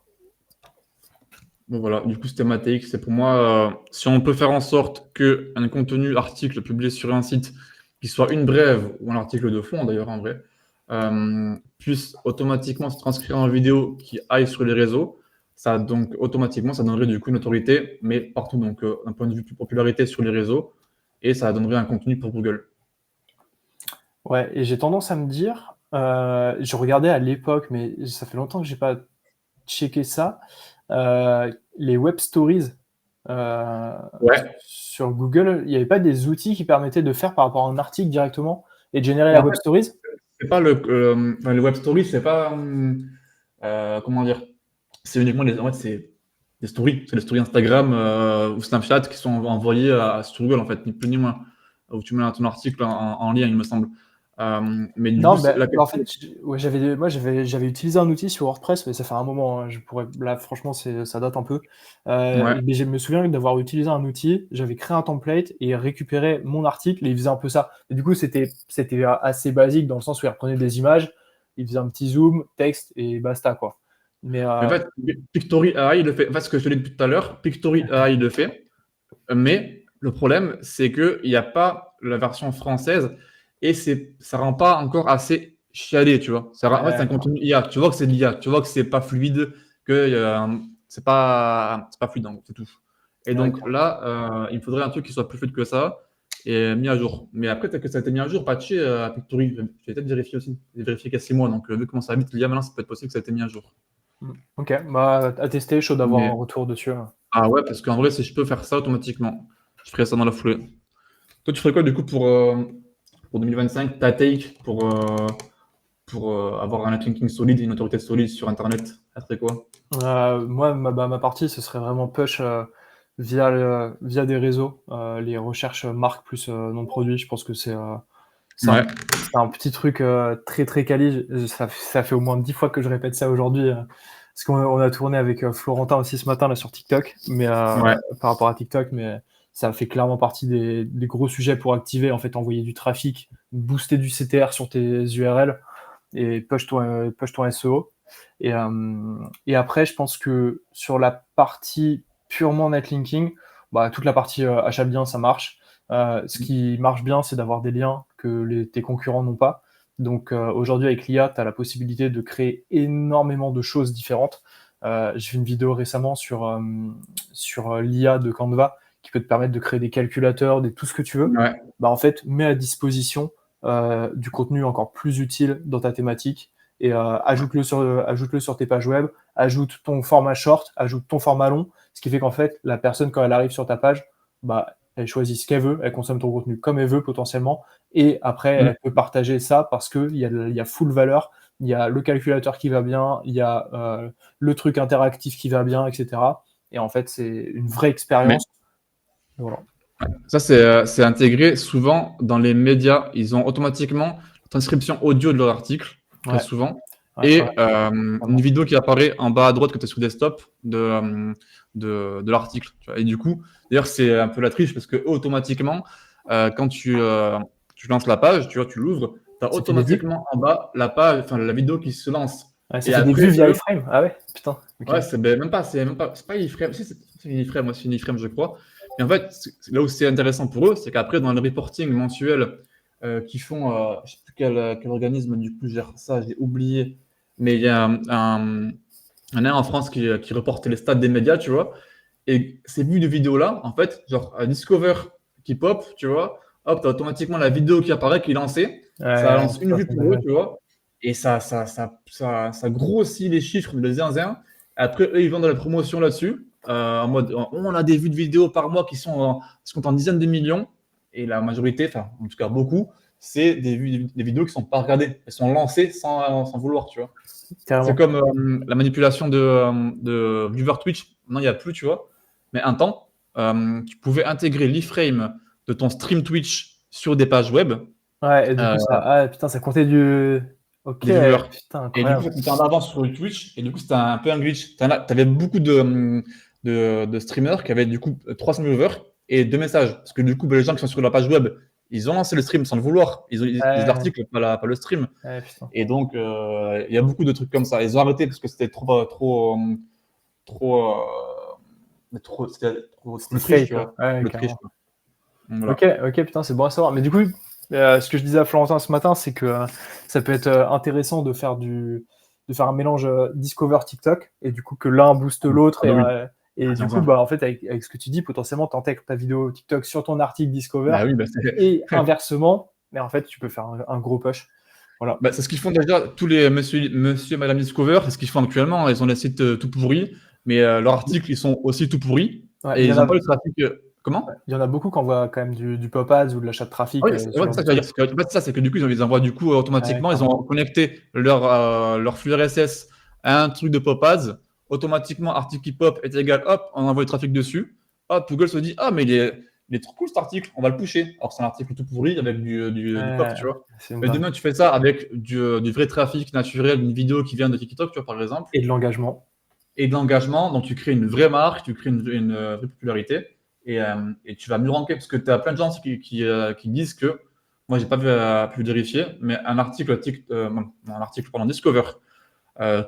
Bon, voilà. Du coup, c'était ma take. C'est pour moi, si on peut faire en sorte qu'un contenu, article publié sur un site, qui soit une brève ou un article de fond, d'ailleurs, en vrai, puisse automatiquement se transcrire en vidéo qui aille sur les réseaux, donc, automatiquement, ça donnerait du coup une autorité, mais partout. Donc, d'un point de vue plus popularité sur les réseaux, et ça donnerait un contenu pour Google. Ouais, et j'ai tendance à me dire, je regardais à l'époque, mais ça fait longtemps que j'ai pas checké ça, les web stories Ouais. sur Google, il n'y avait pas des outils qui permettaient de faire par rapport à un article directement et de générer Et la en web fait, stories? c'est pas le web story, c'est pas comment dire, c'est uniquement en fait, c'est des stories, c'est les stories Instagram ou Snapchat qui sont envoyées sur Google en fait, ni plus ni moins, où tu mets ton article en lien, il me semble. Mais du coup, Non, c'est la en question. fait, ouais, j'avais utilisé un outil sur WordPress, mais ça fait un moment, hein, là, franchement, ça date un peu. Ouais, Mais je me souviens d'avoir utilisé un outil, j'avais créé un template et récupéré mon article et il faisait un peu ça. Et du coup, c'était assez basique dans le sens où il reprenait des images, il faisait un petit zoom, texte et basta, quoi. Mais mais en fait, Pictory AI, il le fait. En fait, ce que je te l'ai dit tout à l'heure, Pictory AI, il le fait. Mais le problème, c'est qu'il n'y a pas la version française et ça rend pas encore assez chialé, tu vois. En fait, c'est un d'accord. contenu IA. Tu vois que c'est de l'IA. Tu vois que c'est pas fluide, que c'est pas fluide, donc, c'est tout. Et donc Ok. là, il faudrait un truc qui soit plus fluide que ça et mis à jour. Mais après, peut-être que ça a été mis à jour, patché à Pictory. Je vais peut-être vérifier aussi. J'ai vérifié qu'il y a 6 mois. Donc, vu comment ça va vite l'IA, maintenant, ça peut être possible que ça a été mis à jour. Ok, à tester, chaud d'avoir un Mais, retour dessus. ah ouais, parce qu'en vrai, si je peux faire ça automatiquement, je ferais ça dans la foulée. Toi, tu ferais quoi du coup pour 2025, ta take pour avoir un netlinking solide et une autorité solide sur Internet? Ça serait quoi? Moi, ma partie, ce serait vraiment push via des réseaux, les recherches marques plus nom produit. Je pense que Ouais, c'est un petit truc très très quali. Ça fait au moins 10 fois que je répète ça aujourd'hui. Parce qu'on a tourné avec Florentin aussi ce matin là, sur TikTok, mais ouais, par rapport à TikTok, mais ça fait clairement partie des gros sujets pour activer, en fait, envoyer du trafic, booster du CTR sur tes URL et push ton SEO. Et après, je pense que sur la partie purement netlinking, toute la partie achat bien, ça marche. Ce qui marche bien, c'est d'avoir des liens que tes concurrents n'ont pas. Donc aujourd'hui, avec l'IA, tu as la possibilité de créer énormément de choses différentes. J'ai vu une vidéo récemment sur l'IA de Canva qui peut te permettre de créer des calculateurs, tout ce que tu veux. ouais, En fait, mets à disposition du contenu encore plus utile dans ta thématique et ajoute-le sur tes pages web, ajoute ton format short, ajoute ton format long, ce qui fait qu'en fait, la personne, quand elle arrive sur ta page, elle choisit ce qu'elle veut, elle consomme ton contenu comme elle veut potentiellement, et après, mm, elle peut partager ça parce qu'il y a full valeur il y a le calculateur qui va bien, il y a le truc interactif qui va bien, etc. Et en fait, c'est une vraie expérience. Voilà. Ça, c'est intégré souvent dans les médias. Ils ont automatiquement la transcription audio de leur article, très Ouais. souvent, Ouais, et ouais. une vidéo qui apparaît en bas à droite quand tu es sur desktop de l'article. Tu vois. Et du coup, d'ailleurs, c'est un peu la triche parce que eux, automatiquement, quand tu lances la page, tu vois, tu l'ouvres, tu as Ça fait des vues. automatiquement en bas la page, enfin la vidéo qui se lance. Ouais, ça Et fait des après, vues via eux, iframe. Ah ouais, putain. Ok. ouais, c'est pas iframe, si, c'est une iframe, moi, c'est une iframe, je crois. Et en fait, là où c'est intéressant pour eux, c'est qu'après, dans le reporting mensuel qu'ils font, je sais plus quel organisme du coup gère ça, j'ai oublié, mais il y a un en France qui reporte les stats des médias, tu vois. Et ces vues de vidéos-là, en fait, genre Discover qui pop, tu vois, hop, t'as automatiquement la vidéo qui apparaît, qui est lancée. Ça Ouais, lance une putain, vue c'est pour eux, dingue. tu vois. Et ça grossit les chiffres de zinzin. Après, eux, ils vendent de la promotion là-dessus. En mode, on a des vues de vidéos par mois qui se comptent en dizaines de millions. Et la majorité, enfin, en tout cas beaucoup, c'est des vidéos qui ne sont pas regardées. Elles sont lancées sans vouloir, tu vois. C'est Carrément. comme la manipulation de viewer Twitch. Maintenant, il n'y a plus, tu vois. Mais un temps, tu pouvais intégrer l'iframe de ton stream Twitch sur des pages web, Ouais, et du euh, coup, ah, putain, ça comptait du. Ok, des viewers. putain, Et du coup, incroyable. ça te mettait en avance sur le Twitch. Et du coup, c'était un peu un glitch. Tu avais beaucoup de streamers qui avaient du coup 300 viewers et deux messages. Parce que du coup, les gens qui sont sur la page web, ils ont lancé le stream sans le vouloir. Ils lisent Ouais, l'article, pas le stream. ouais, putain. Et donc, il y a beaucoup de trucs comme ça. Ils ont arrêté parce que c'était trop, trop C'était triche, fake, tu vois. quoi. Ouais, Le triche, carrément. quoi. Donc, voilà. Ok, ok, putain, c'est bon à savoir. Mais du coup, ce que je disais à Florentin ce matin, c'est que ça peut être intéressant de faire un mélange Discover TikTok et du coup que l'un booste l'autre Ah bah oui, et du coup, zinzin. bah en fait, avec ce que tu dis, potentiellement, tu intègres ta vidéo TikTok sur ton article Discover Bah oui, et inversement, mais en fait, tu peux faire un gros push. Voilà. bah, c'est ce qu'ils font déjà, tous les monsieur et madame Discover, c'est ce qu'ils font actuellement. Ils ont des sites tout pourris, mais leurs articles, ils sont aussi tout pourris Ouais, et ils n'ont pas le trafic. Comment? il y en a beaucoup qui envoient quand même du pop ads ou de l'achat de Ah trafic, oui, ce ouais, genre c'est ça de que je veux trucs. dire. En fait, c'est que du coup, ils les envoient du coup Ouais, automatiquement. Ils carrément. ont connecté leur flux RSS à un truc de pop ads. Automatiquement, article qui pop est égal, hop, on envoie le trafic dessus. Hop, Google se dit, ah, mais il est trop cool cet article, on va le pusher. Alors, c'est un article tout pourri avec du pop, Ouais, tu vois. c'est une Mais dingue. demain, tu fais ça avec du vrai trafic naturel, une vidéo qui vient de TikTok, tu vois, par exemple, Et de l'engagement. et de l'engagement. Donc, tu crées une vraie marque, tu crées une vraie popularité et tu vas mieux ranker parce que tu as plein de gens qui disent que, moi, j'ai pas pu vérifier, mais un article pendant Discover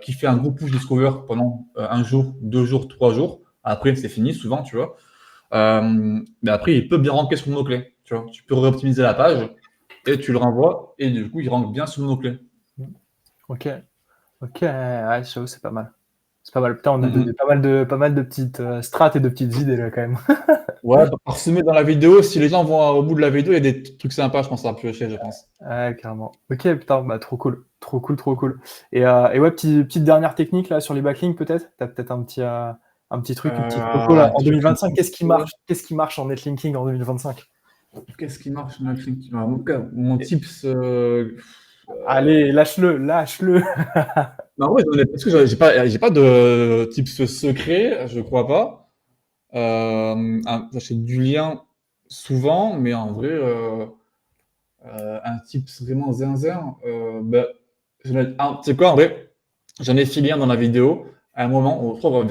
qui fait un gros push Discover pendant un jour, 2 jours, 3 jours. Après, c'est fini souvent, tu vois. Mais après, il peut bien ranker sur le mot-clé. Tu vois, tu peux réoptimiser la page et tu le renvoies et du coup, il rank bien sur le mot-clé. Ok, ok, ouais, j'avoue, c'est pas mal. C'est pas mal. Putain, on a donné Mhm. pas mal de petites strates et de petites idées là quand même. Ouais, parsemé dans la vidéo, si les gens vont au bout de la vidéo, il y a des trucs sympas, je pense, à piocher, je pense. Ouais, carrément. Ok, putain, bah trop cool. Trop cool, trop cool. Et ouais, petite dernière technique là sur les backlinks peut-être? T'as peut-être un petit truc, une petite reco là. Un En truc un 2025, petit peu. qu'est-ce qui marche en netlinking en 2025? Qu'est-ce qui marche dans LinkedIn? En tout cas, mon Et- tips. Allez, lâche-le, lâche-le. En vrai, parce que j'ai pas de tips secret, je crois pas. J'achète du lien souvent, mais en vrai, un tips vraiment zinzin. Bah, tu sais quoi, en vrai, j'en ai filé un dans la vidéo à un moment, je crois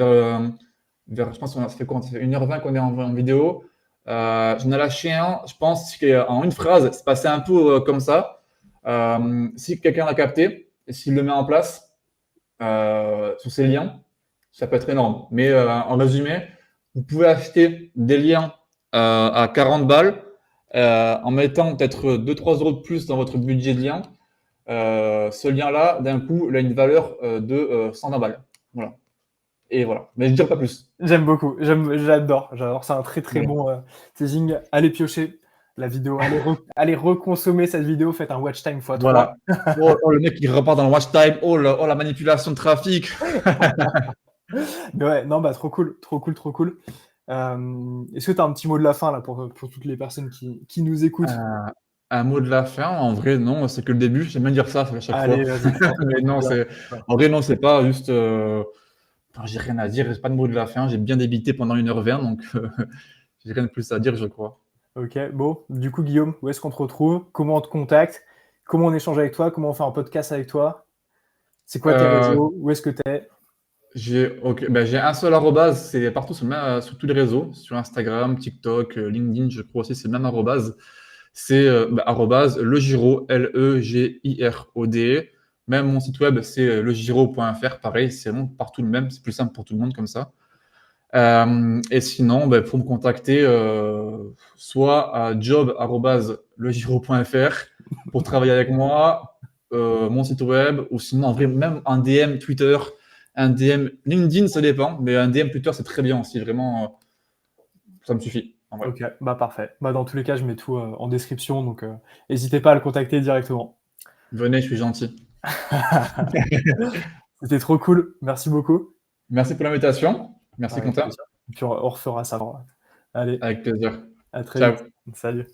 je pense ça fait quoi? Ça fait 1h20 qu'on est en vidéo. J'en ai lâché un, je pense qu'en une phrase, c'est passé un peu comme ça. Si quelqu'un l'a capté et s'il le met en place sur ces liens, ça peut être énorme. Mais en résumé, vous pouvez acheter des liens à 40 balles en mettant peut-être 2-3 € de plus dans votre budget de lien. Ce lien-là, d'un coup, il a une valeur de 120 balles. Voilà. Et voilà. Mais je ne dirai pas plus. J'aime beaucoup, j'adore. C'est un très très Voilà. bon teasing. Allez piocher la vidéo, allez reconsommer cette vidéo, faites un watch time x3. Voilà. Oh, le mec qui repart dans le watch time. Oh, la manipulation de trafic. Mais ouais, non, bah trop cool, trop cool, trop cool. Est-ce que tu as un petit mot de la fin là pour toutes les personnes qui nous écoutent? Euh, Un mot de la fin, en vrai, non, c'est que le début. J'aime bien dire ça à chaque Allez, fois. vas-y. Mais non, Bien. c'est Ouais. en vrai, non, c'est pas juste. Enfin, j'ai rien à dire, j'ai pas de mot de la fin. J'ai bien débité pendant 1h20, donc j'ai rien de plus à dire, je crois. Ok, bon. Du coup, Guillaume, où est-ce qu'on te retrouve? Comment on te contacte? Comment on échange avec toi? Comment on fait un podcast avec toi? C'est quoi tes Euh, réseaux? Où est-ce que t'es? j'ai un seul arrobase, c'est partout sur tous les réseaux, sur Instagram, TikTok, LinkedIn, je crois aussi, c'est le même arrobase. C'est arrobase legiro, Legirode. Même mon site web, c'est legiro.fr, pareil, c'est vraiment partout le même, c'est plus simple pour tout le monde comme ça. Et sinon, pour me contacter, soit à job@legiro.fr pour travailler avec moi, mon site web, ou sinon, en vrai, même un DM Twitter, un DM LinkedIn, ça dépend, mais un DM Twitter, c'est très bien aussi, vraiment, ça me suffit, en vrai. Ok, bah parfait. Bah dans tous les cas, je mets tout en description, donc n'hésitez pas à le contacter directement. Venez, je suis gentil. C'était trop cool. Merci beaucoup. Merci pour l'invitation. Merci, Avec Quentin. plaisir. Et puis on refera ça. Allez, Avec plaisir. à très Ciao. vite. Salut.